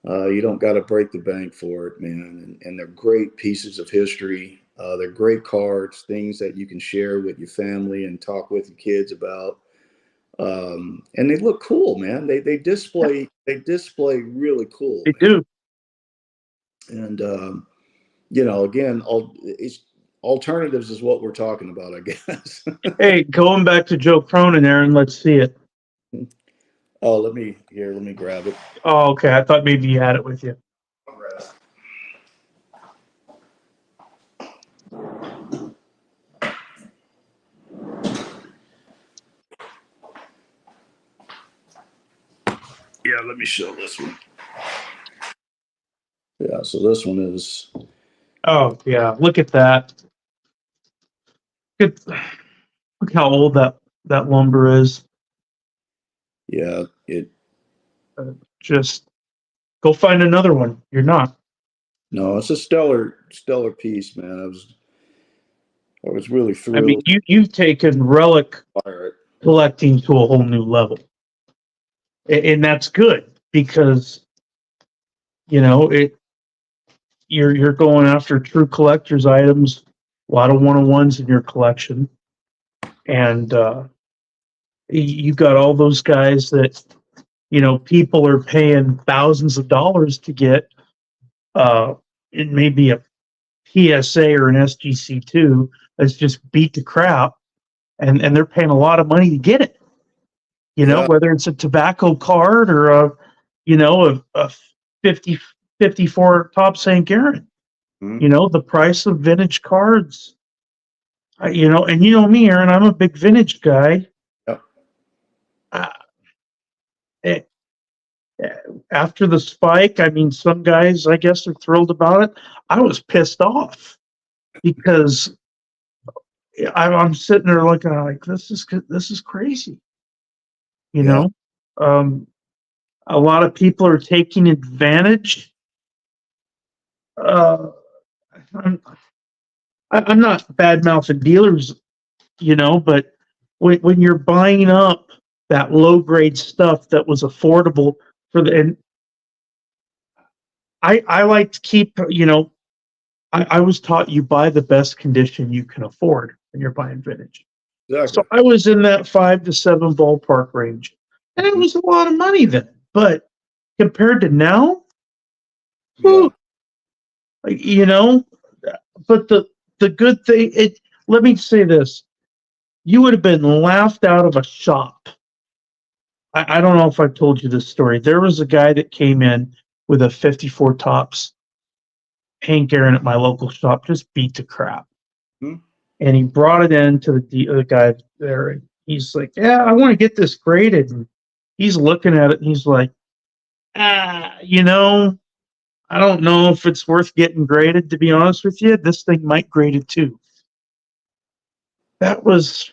You don't got to break the bank for it, man. And they're great pieces of history. They're great cards, things that you can share with your family and talk with your kids about. And they look cool, man. They display really cool. They do. And again, alternatives is what we're talking about, I guess. Hey, going back to Joe Cronin, Aaron, let's see it. Oh, let me grab it. Oh, okay. I thought maybe you had it with you. Yeah, let me show this one. Yeah, so this one is. Oh, yeah. Look at that. Look how old that lumber is. Yeah, just go find another one. You're not. No, it's a stellar piece, man. I was really thrilled. I mean, you've taken relic collecting to a whole new level. And that's good because, you know, you're going after true collector's items, a lot of one-on-ones in your collection. And you got all those guys that, you know, people are paying thousands of dollars to get. It may be a PSA or an SGC2 that's just beat to crap, and they're paying a lot of money to get it. You know, Yeah. whether it's a tobacco card or a 54 top St. Garen. Mhm. You know, the price of vintage cards. You know, and you know me, Aaron, I'm a big vintage guy. Yep. Uh, it, After the spike, I mean, some guys, I guess, are thrilled about it. I was pissed off because I'm sitting there looking at it like this is crazy. You Yeah. know, a lot of people are taking advantage. Uh, I'm not bad mouthing dealers, you know, but when you're buying up that low grade stuff that was affordable for and I like to keep, you know, I was taught you buy the best condition you can afford when you're buying vintage. Exactly. So I was in that 5 to 7 ballpark range, and it was a lot of money then. But compared to now, Yeah. you know, but the good thing, let me say this: you would have been laughed out of a shop. I don't know if I've told you this story. There was a guy that came in with a 54 tops Hank Aaron at my local shop, just beat to crap. Hmm. And he brought it in to the guy there. And he's like, "Yeah, I want to get this graded." And he's looking at it and he's like, you know, I don't know if it's worth getting graded, to be honest with you. This thing might grade it too. That was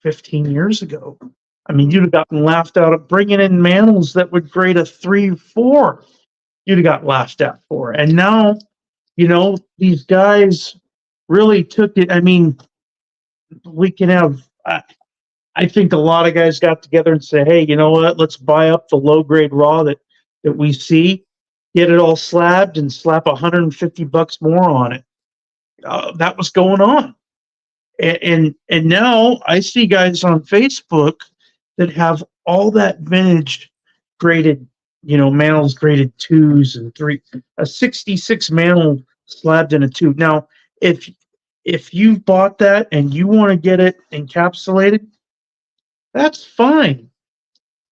15 years ago. I mean, you'd have gotten laughed out of bringing in Manels that would grade a 3, 4. You'd have got laughed at for. And now, you know, these guys really took it. I mean, we can have, I think a lot of guys got together and said, hey, you know what? Let's buy up the low grade raw that we see, get it all slabbed and slap $150 more on it. That was going on. And now I see guys on Facebook that have all that vintage graded, you know, Manels graded 2s and 3, a 66 Manel slabbed in a 2. Now, if you bought that and you want to get it encapsulated, that's fine.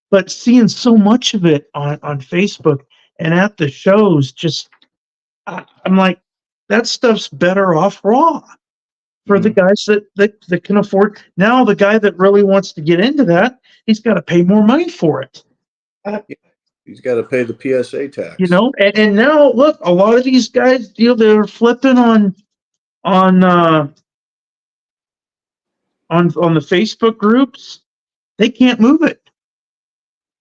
But seeing so much of it on Facebook and at the shows, just I'm like, that stuff's better off raw for the guys that can afford. Now, the guy that really wants to get into that, he's got to pay more money for it. He's got to pay the PSA tax. You know, and now look, a lot of these guys, you know, they're flipping on the Facebook groups. They can't move it.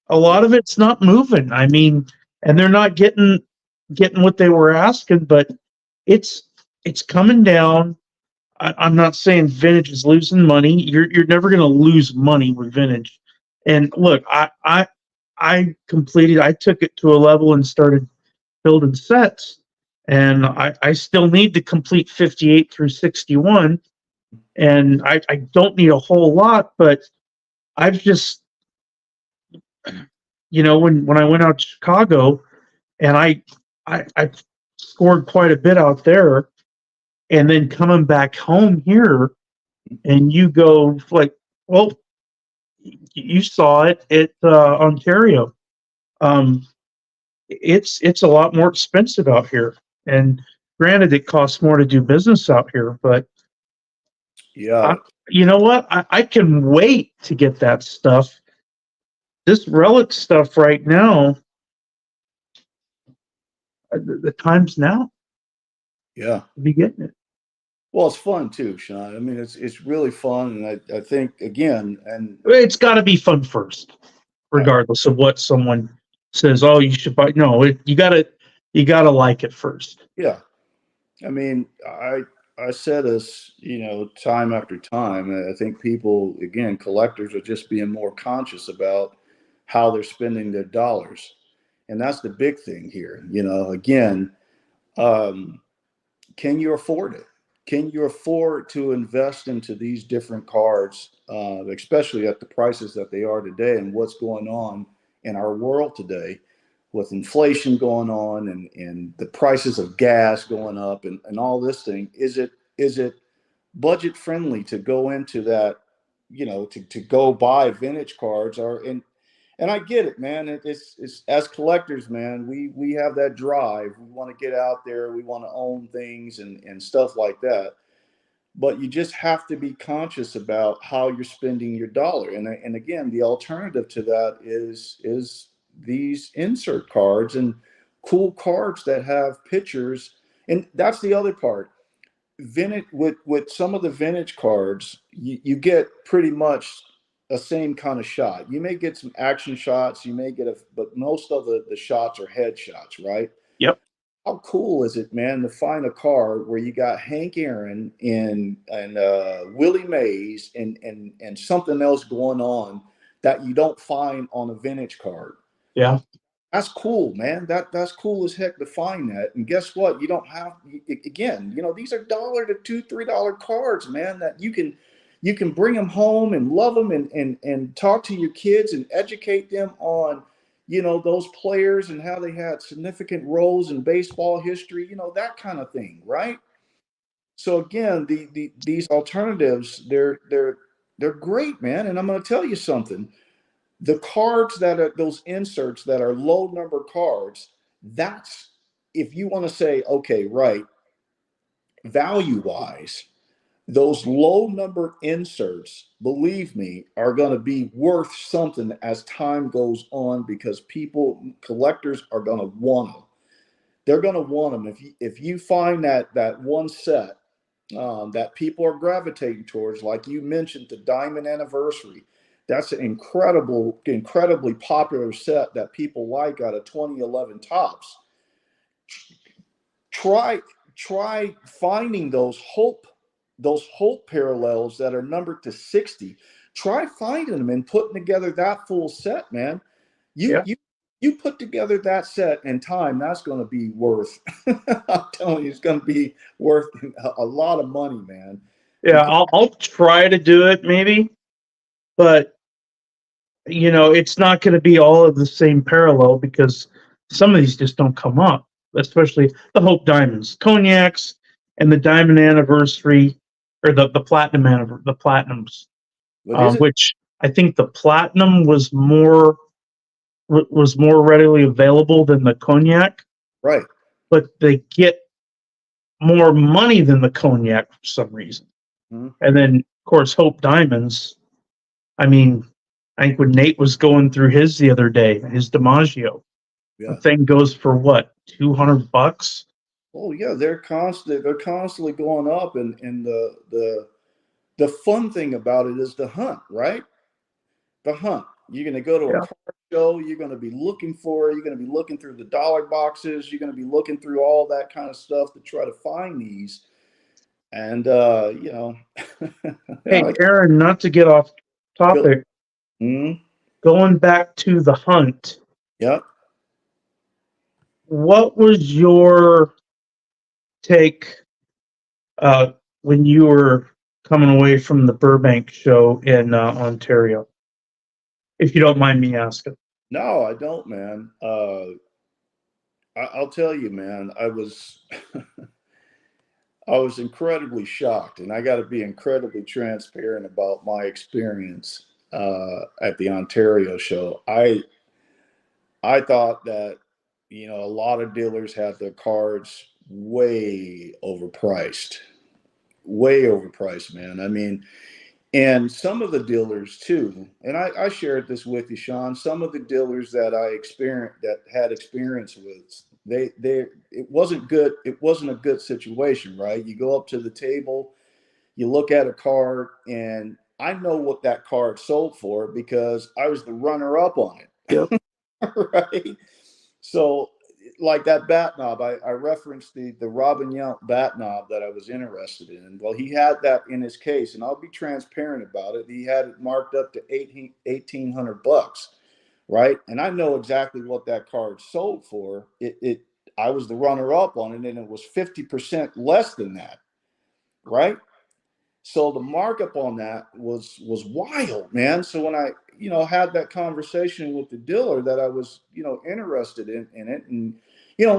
A lot of it's not moving. I mean, and they're not getting what they were asking, but it's coming down. I'm not saying vintage is losing money. You're never going to lose money with vintage. And look, I took it to a level and started building sets, and I still need to complete 58 through 61, and I don't need a whole lot, but I've just, you know, when I went out to Chicago, and I scored quite a bit out there, and then coming back home here, and you go like, well, you saw it at Ontario. It's a lot more expensive out here, and granted, it costs more to do business out here, but Yeah. you know what? I can wait to get that stuff. This relic stuff right now, the time's now Yeah. to be getting it. Well, it's fun too, Sean. I mean, it's really fun, and I think again, and It's got to be fun first, regardless of what someone says. Oh, you should buy. No, you gotta like it first. yeah, I mean, I said this, time after time. I think people, again, collectors are just being more conscious about how they're spending their dollars. And that's the big thing here. Again, um, can you afford it? Can you afford to invest into these different cards, especially at the prices that they are today and what's going on in our world today with inflation going on and the prices of gas going up and all this thing? Is it budget friendly to go into that, to go buy vintage cards and I get it, man. It's as collectors, man, we have that drive. We want to get out there. We want to own things and stuff like that. But you just have to be conscious about how you're spending your dollar. And again, the alternative to that is these insert cards and cool cards that have pictures. And that's the other part. Vintage with some of the vintage cards, you get pretty much a same kind of shot. You may get some action shots, you may get but most of the shots are head shots, right? Yep. How cool is it, man, to find a card where you got Hank Aaron and Willie Mays and something else going on that you don't find on a vintage card? Yeah. That's cool, man. That's cool as heck to find that. And guess what? You don't have again. These are $1 to $2, $3 cards, man. That you can bring them home and love them and talk to your kids and educate them on those players and how they had significant roles in baseball history. That kind of thing, right? So again, these alternatives, they're great, man. And I'm going to tell you something, the cards that are those inserts that are low number cards, that's if you want to say, okay, right, value wise, those low number inserts, believe me, are going to be worth something as time goes on because collectors are going to want them. They're going to want them. If you find that one set that people are gravitating towards, like you mentioned, the Diamond Anniversary. That's an incredibly popular set that people like out of 2011 tops. Try try finding those Hope parallels that are numbered to 60. Try finding them and putting together that full set, man. You Yeah. you you put together that set in time, that's going to be worth. I'm telling you, it's going to be worth a lot of money, man. Yeah. Because I'll try to do it maybe, but it's not going to be all of the same parallel because some of these just don't come up, especially the Hope Diamonds, Cognacs, and the Diamond Anniversary, or the the Platinums, what is it? which I think the Platinum was more readily available than the Cognac, Right. but they get more money than the Cognac for some reason. Mhm. And then, of course, Hope Diamonds. I mean, I think when Nate was going through his the other day, his DiMaggio, the Yeah. thing goes for what, $200? Oh yeah, they're constantly going up, and the fun thing about it is the hunt, right? The hunt. You're going to go to a Yeah. car show. You're going to be looking for it. You're going to be looking through the dollar boxes. You're going to be looking through all that kind of stuff to try to find these. And Hey, yeah, Aaron, not to get off go. topic, Mm, going back to the hunt, yeah. what was your take uh, when you were coming away from the Burbank show in Ontario? If you don't mind me asking. No, I don't, man. I'll tell you, man. I was incredibly shocked, and I got to be incredibly transparent about my experience at the Ontario show. I thought that a lot of dealers had their cards way overpriced, man. I mean, and some of the dealers too, and I shared this with you, Sean. Some of the dealers that I experienced that had experience with, it wasn't good. It wasn't a good situation, right? You go up to the table, you look at a card, and I know what that card sold for because I was the runner up on it. Yep. Right. So like that bat knob, I referenced the Robin Yount bat knob that I was interested in. Well, he had that in his case, and I'll be transparent about it. He had it marked up to 1,800 bucks, right? And I know exactly what that card sold for. I was the runner up on it, and it was 50% less than that, right? So the markup on that was wild, man. So when I, had that conversation with the dealer that I was, interested in it, and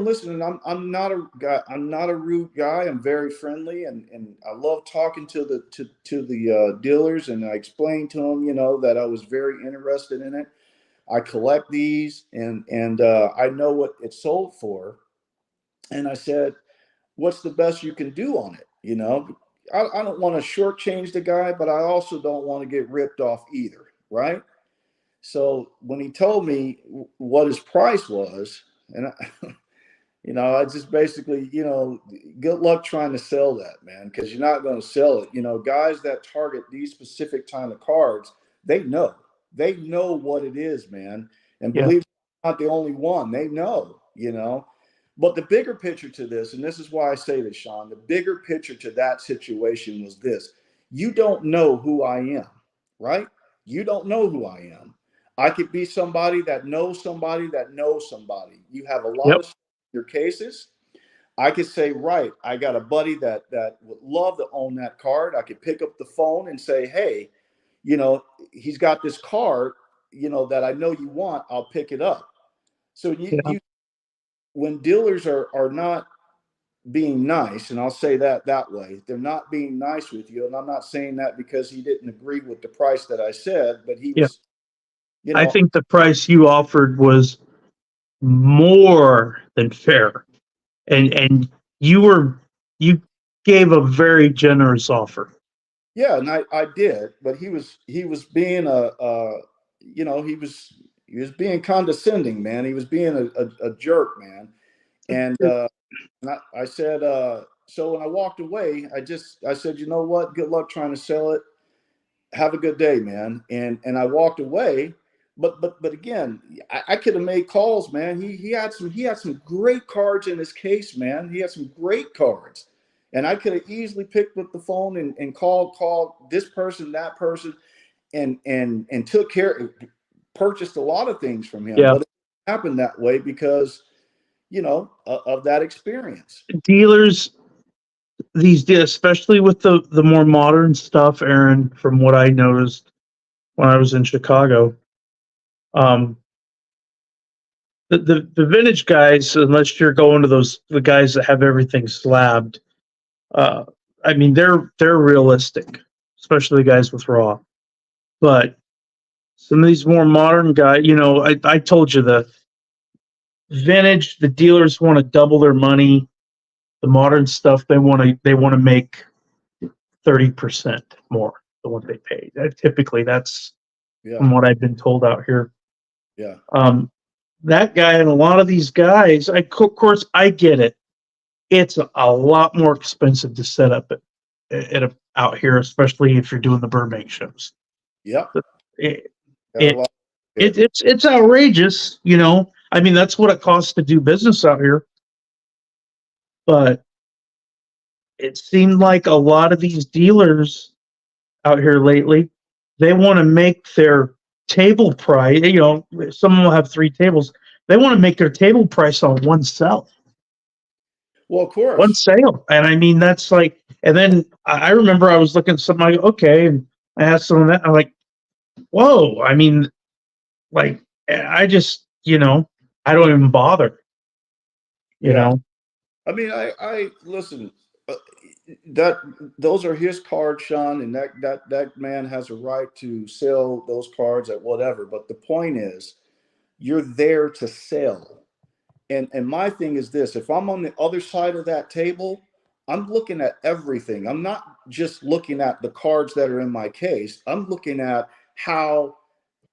listen, and I'm not a guy, I'm not a rude guy. I'm very friendly, and I love talking to the dealers, and I explained to them, that I was very interested in it. I collect these, and I know what it sold for, and I said, what's the best you can do on it? I don't want to shortchange the guy, but I also don't want to get ripped off either, right? So when he told me what his price was, and I just basically, good luck trying to sell that, man, because you're not going to sell it. Guys that target these specific kind of cards, they know what it is, man. And Yeah. believe I'm not the only one. They know. But the bigger picture to this, and this is why I say this, Sean, the bigger picture to that situation was this. You don't know who I am, right? You don't know who I am. I could be somebody that knows somebody that knows somebody. You have a lot Yep. of your cases. I could say, right, I got a buddy that would love to own that card. I could pick up the phone and say, hey, he's got this card, that I know you want. I'll pick it up. So Yeah. when dealers are not being nice, and I'll say that way, they're not being nice with you. And I'm not saying that because he didn't agree with the price that I said, but he Yeah. was, I think the price you offered was more than fair. And you gave a very generous offer. yeah, and I did, but he was being he was being condescending, man. He was being a jerk, man. And I said, so when I walked away, I said, you know what? Good luck trying to sell it. Have a good day, man. And I walked away. But again, I could have made calls, man. He had some great cards in his case, man. He had some great cards. And I could have easily picked up the phone and called this person, that person, and took care, purchased a lot of things from him. Yeah. But it happened that way because, of that experience. Dealers these days, especially with the more modern stuff, Aaron, from what I noticed when I was in Chicago, um, the vintage guys, unless you're going to the guys that have everything slabbed, uh, I mean they're realistic, especially the guys with raw. But some of these more modern guys, I told you the vintage, the dealers want to double their money. The modern stuff, they want to make 30% more than what they paid. Typically, that's Yeah. from what I've been told out here. Yeah. That guy and a lot of these guys, of course, I get it. It's a lot more expensive to set up out here, especially if you're doing the Burbank shows. Yep. It, Got a it, lot. it's outrageous, I mean, that's what it costs to do business out here. But it seemed like a lot of these dealers out here lately, they want to make their table price, some will have 3 tables. They want to make their table price on one sell, Well, of one course. sale. And I mean, that's like, and then I remember I was looking at somebody, okay, and I asked someone that, I'm like, whoa, I mean, like, I just, I don't even bother, Yeah. I mean, I listen. That those are his cards, Sean, and that man has a right to sell those cards at whatever. But the point is, you're there to sell. And my thing is this: if I'm on the other side of that table, I'm looking at everything. I'm not just looking at the cards that are in my case. I'm looking at how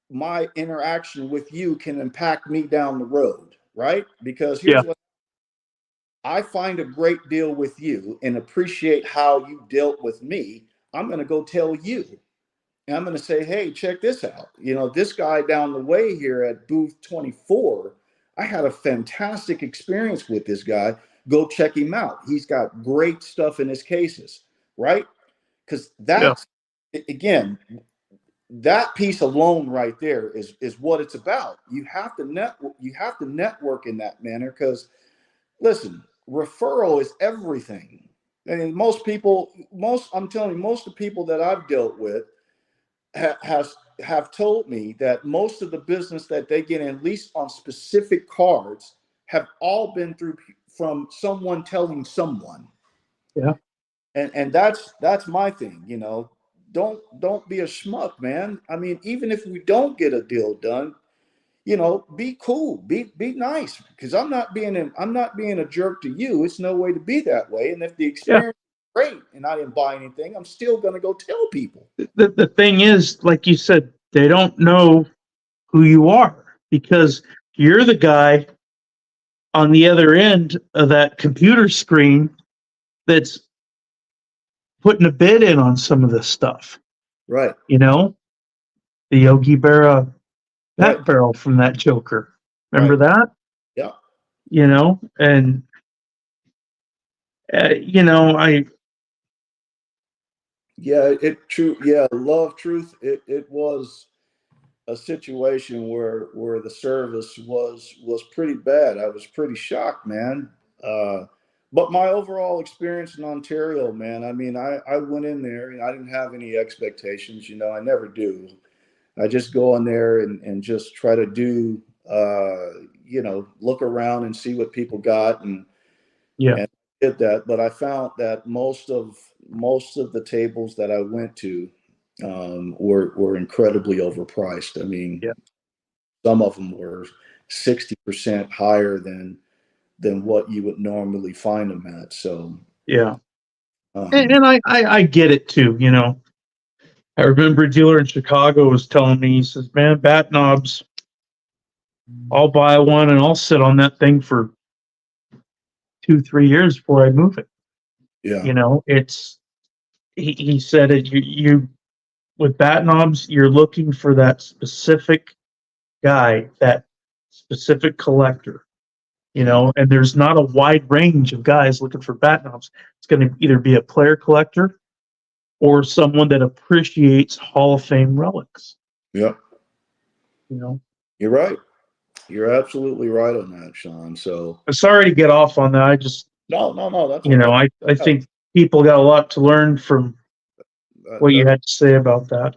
my interaction with you can impact me down the road, right? Because yeah, here's what I find a great deal with you and appreciate how you dealt with me. I'm going to go tell you. And I'm going to say, hey, check this out. This guy down the way here at booth 24, I had a fantastic experience with this guy. Go check him out. He's got great stuff in his cases, right? Because Yeah. that's, again, that piece alone right there is what it's about. You have to network in that manner, because listen, referral is everything. And I'm telling you, most of the people that I've dealt with have told me that most of the business that they get, at least on specific cards, have all been from someone telling someone. Yeah. And that's my thing, don't be a schmuck, man. I mean, even if we don't get a deal done, be cool, be nice, because I'm not being a jerk to you. It's no way to be that way. And if the Yeah. experience is great and I didn't buy anything, I'm still going to go tell people. The thing is, like you said, they don't know who you are because you're the guy on the other end of that computer screen that's putting a bid in on some of this stuff. Right. The Yogi Berra Right. pet barrel from that Joker. Remember Right. that? Yeah. And I Yeah. Yeah. Love Truth. It was a situation where the service was pretty bad. I was pretty shocked, man. Uh, but my overall experience in Ontario, man, I mean, I went in there and I didn't have any expectations. I never do. I just go in there and just try to do, look around and see what people got, yeah and did that. But I found that most of the tables that I went to were incredibly overpriced. I mean, yeah some of them were 60% higher than what you would normally find them at. So, yeah and, um, and I get it too. I remember a dealer in Chicago was telling me, he says, man, bat knobs, I'll buy one and I'll sit on that thing for 2-3 years before I move it. yeah, It's he said it you with bat knobs, you're looking for that specific guy, that specific collector, yeah, and there's not a wide range of guys looking for bat knobs. It's going to either be a player collector or someone that appreciates Hall of Fame relics, yeah. you know. You're right. You're absolutely right on that, Sean. So, I'm sorry to get off on that. I just, no, no, no, that's okay. I Yeah, think people got a lot to learn from what you that's had to say about that.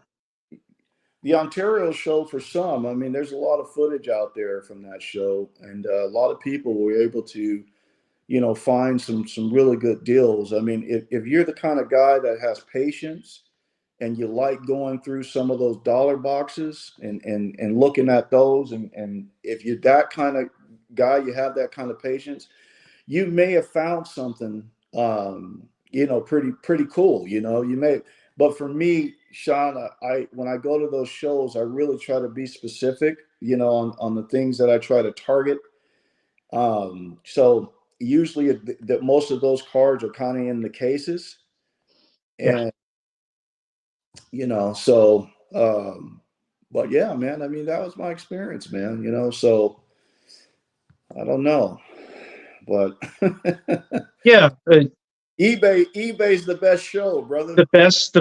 the Ontario show for some. I mean, there's a lot of footage out there from that show, and a lot of people were able to, find some really good deals. I mean, if you're the kind of guy that has patience and you like going through some of those dollar boxes and looking at those, and if you're that kind of guy, you have that kind of patience, you may have found something, pretty cool. You may. But for me, Sean, I when I go to those shows, I really try to be specific, on the things that I try to target. So usually that most of those cards are kind of in the cases, Yeah. and so but yeah, man, I mean, that was my experience, man. So I don't know, but Yeah. eBay's the best show, brother. The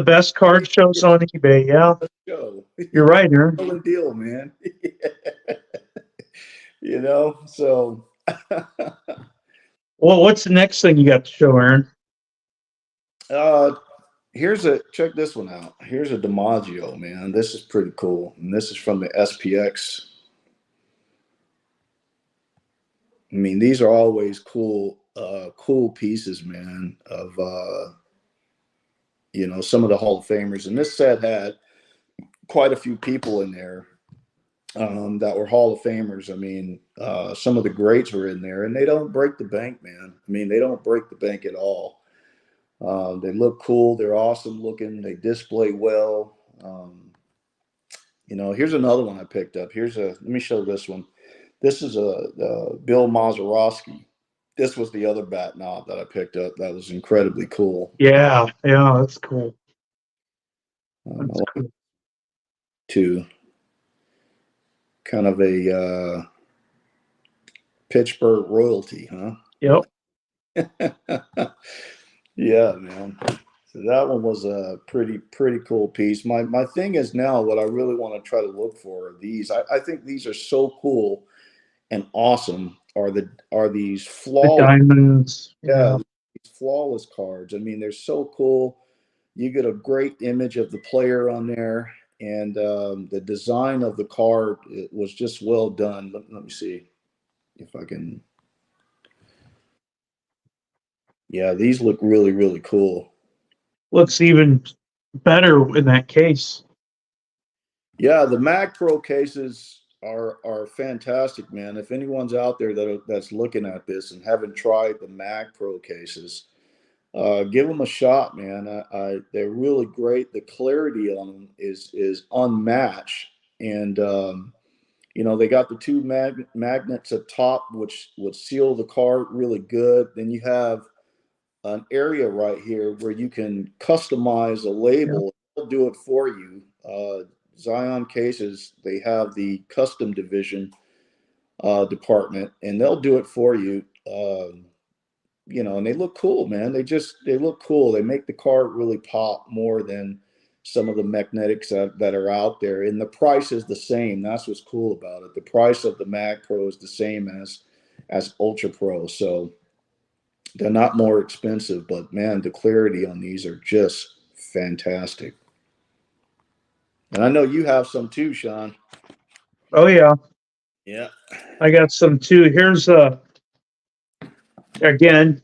best card shows on eBay. Yeah. Show. You're right, Aaron. Deal and deal, man. So Well, what's the next thing you got to show, Aaron? uh check this one out. Here's a DiMaggio, man. This is pretty cool. And this is from the SPX. I mean, these are always cool pieces, man, of some of the Hall of Famers. And this set had quite a few people in there that were Hall of Famers. I mean, some of the greats were in there, and they don't break the bank, man. I mean, they don't break the bank at all. They look cool. They're awesome looking. They display well. Here's another one I picked up. Let me show this one. This is a Bill Mazeroski. This was the other bat knob that I picked up. That was incredibly cool. Yeah. Yeah. That's cool. I That's like cool. to kind of a Pittsburgh royalty, huh? Yep. Yeah, man. So that one was a pretty cool piece. My thing is now what I really want to try to look for are these. I think these are so cool and awesome. Are these The flawless? diamonds. Yeah, Yeah. these flawless cards. I mean, they're so cool. You get a great image of the player on there, and the design of the card, it was just well done. Let me see if I can. Yeah, these look really cool. Looks even better in that case. Yeah, the Mac Pro cases are fantastic, man. If anyone's out there that's looking at this and haven't tried the Mac Pro cases, give them a shot, man. They're really great. The clarity on them is unmatched, and you know they got the two magnets at top, which would seal the card really good. Then you have an area right here where you can customize a Yeah. label. They'll do it for you. Zion cases, they have the custom division department, and they'll do it for you. You know, and they look cool, man. They look cool. They make the card really pop more than some of the magnetics that are out there. And the price is the same. That's what's cool about it. The price of the Mag Pro is the same as Ultra Pro. So they're not more expensive, but man, the clarity on these are just fantastic. And I know you have some too, Sean. Oh yeah. Yeah. I got some too. Here's again,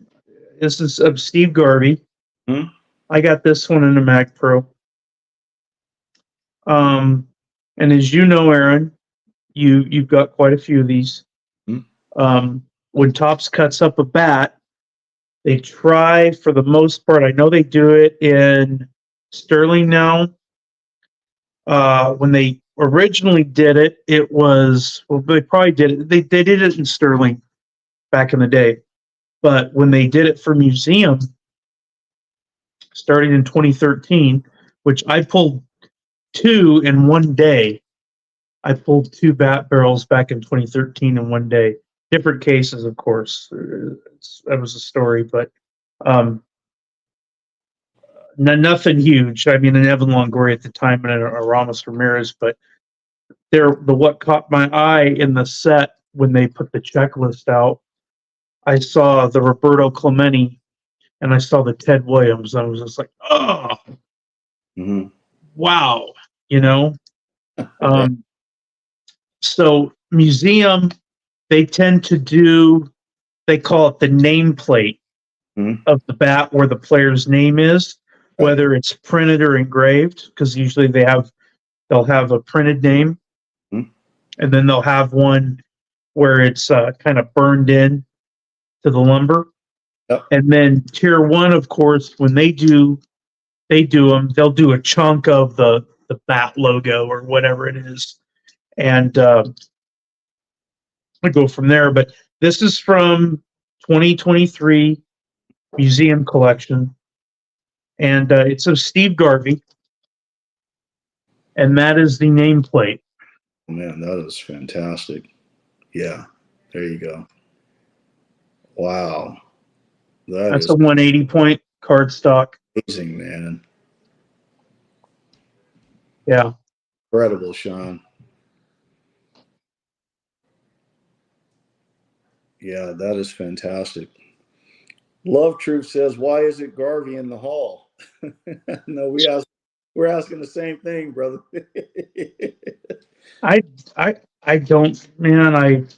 this is of Steve Garvey. Hmm? I got this one in a Mac Pro. Um, and as you know, Aaron, you've got quite a few of these. Hmm? When Topps cuts up a bat, they try for the most part. I know they do it in Sterling now. When they originally did it, it was well, they probably did it. They did it in Sterling back in the day, but when they did it for Museum, starting in 2013, which I pulled two in one day. I pulled two bat barrels back in 2013 in one day. Different cases, of course. That was a story, but um, nothing huge. I mean, an Evan Longoria at the time and a Ramos Ramirez, but the what caught my eye in the set when they put the checklist out, I saw the Roberto Clemente and I saw the Ted Williams. I was just like, oh, Mm-hmm. wow, you know. Right. Um, so museum, they tend to do, they call it the nameplate Mm-hmm. of the bat where the player's name is, Right. whether it's printed or engraved, because usually they'll have a printed name, Mm-hmm. and then they'll have one where it's kind of burned in to the lumber. Yep. And then tier one, of course, when they do them, they'll do a chunk of the bat logo or whatever it is, and we go from there. But this is from 2023 museum collection, and it's of Steve Garvey, and that is the nameplate. Oh, man, that is fantastic. Yeah. There you go. Wow. That That's is a 180 point cardstock. amazing, man. Yeah. Incredible, Sean. Yeah, that is fantastic. Love Truth says, "Why is it Garvey in the hall?" No, we're asking the same thing, brother. I I I don't, man.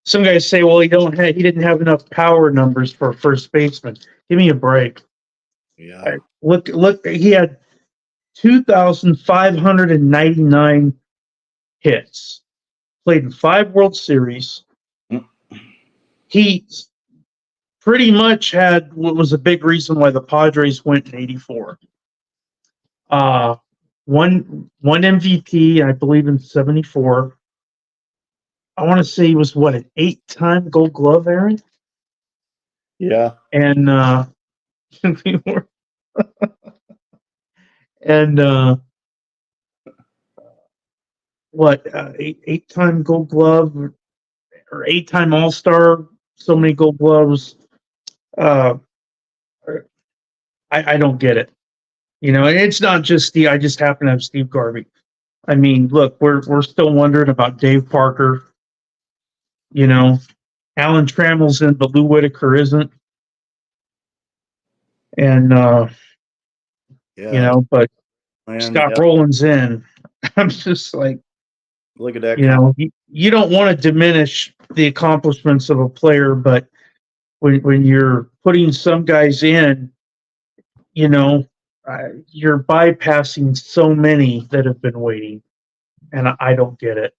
Some guys say, well, he didn't have enough power numbers for a first baseman. Give me a break. Yeah. Look. He had 2,599 hits. Played in 5 World Series. Mm. He pretty much had what was a big reason why the Padres went in '84. Uh, one MVP, I believe, in '74. I want to say he was what, an 8-time Gold Glove, Aaron, Yeah. and and what, 8-time Gold Glove. or 8-time All-Star, so many Gold Gloves. Uh, I don't get it. You know, and it's not just Steve. I just happen to have Steve Garvey. I mean, look, we're still wondering about Dave Parker. You know, Alan Trammell's in, but Lou Whitaker isn't. And Yeah, but man. Scott Yeah. Rowland's in. I'm just like, Look at that. you don't want to diminish the accomplishments of a player, but when you're putting some guys in, you know, you're bypassing so many that have been waiting, and I don't get it.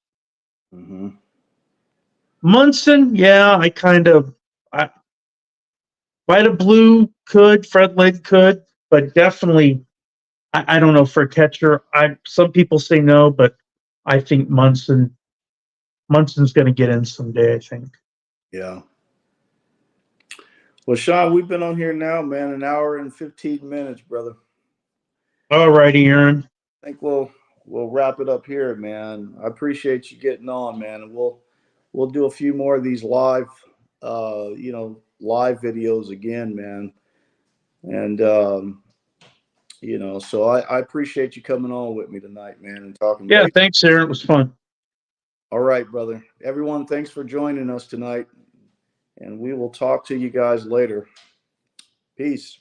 Mm-hmm. Munson, yeah, I Vita Blue could, Fred Lynn could, but definitely, I don't know for a catcher. Some people say no, but I think Munson's going to get in someday. I think. Yeah. Well, Sean, we've been on here now, man, an hour and 15 minutes, brother. All righty, Aaron. I think we'll wrap it up here, man. I appreciate you getting on, man. And we'll do a few more of these live live videos again, man. And so I appreciate you coming on with me tonight, man, and talking Yeah, baseball. thanks, Aaron. It was fun. All right, brother. Everyone, thanks for joining us tonight. And we will talk to you guys later. Peace.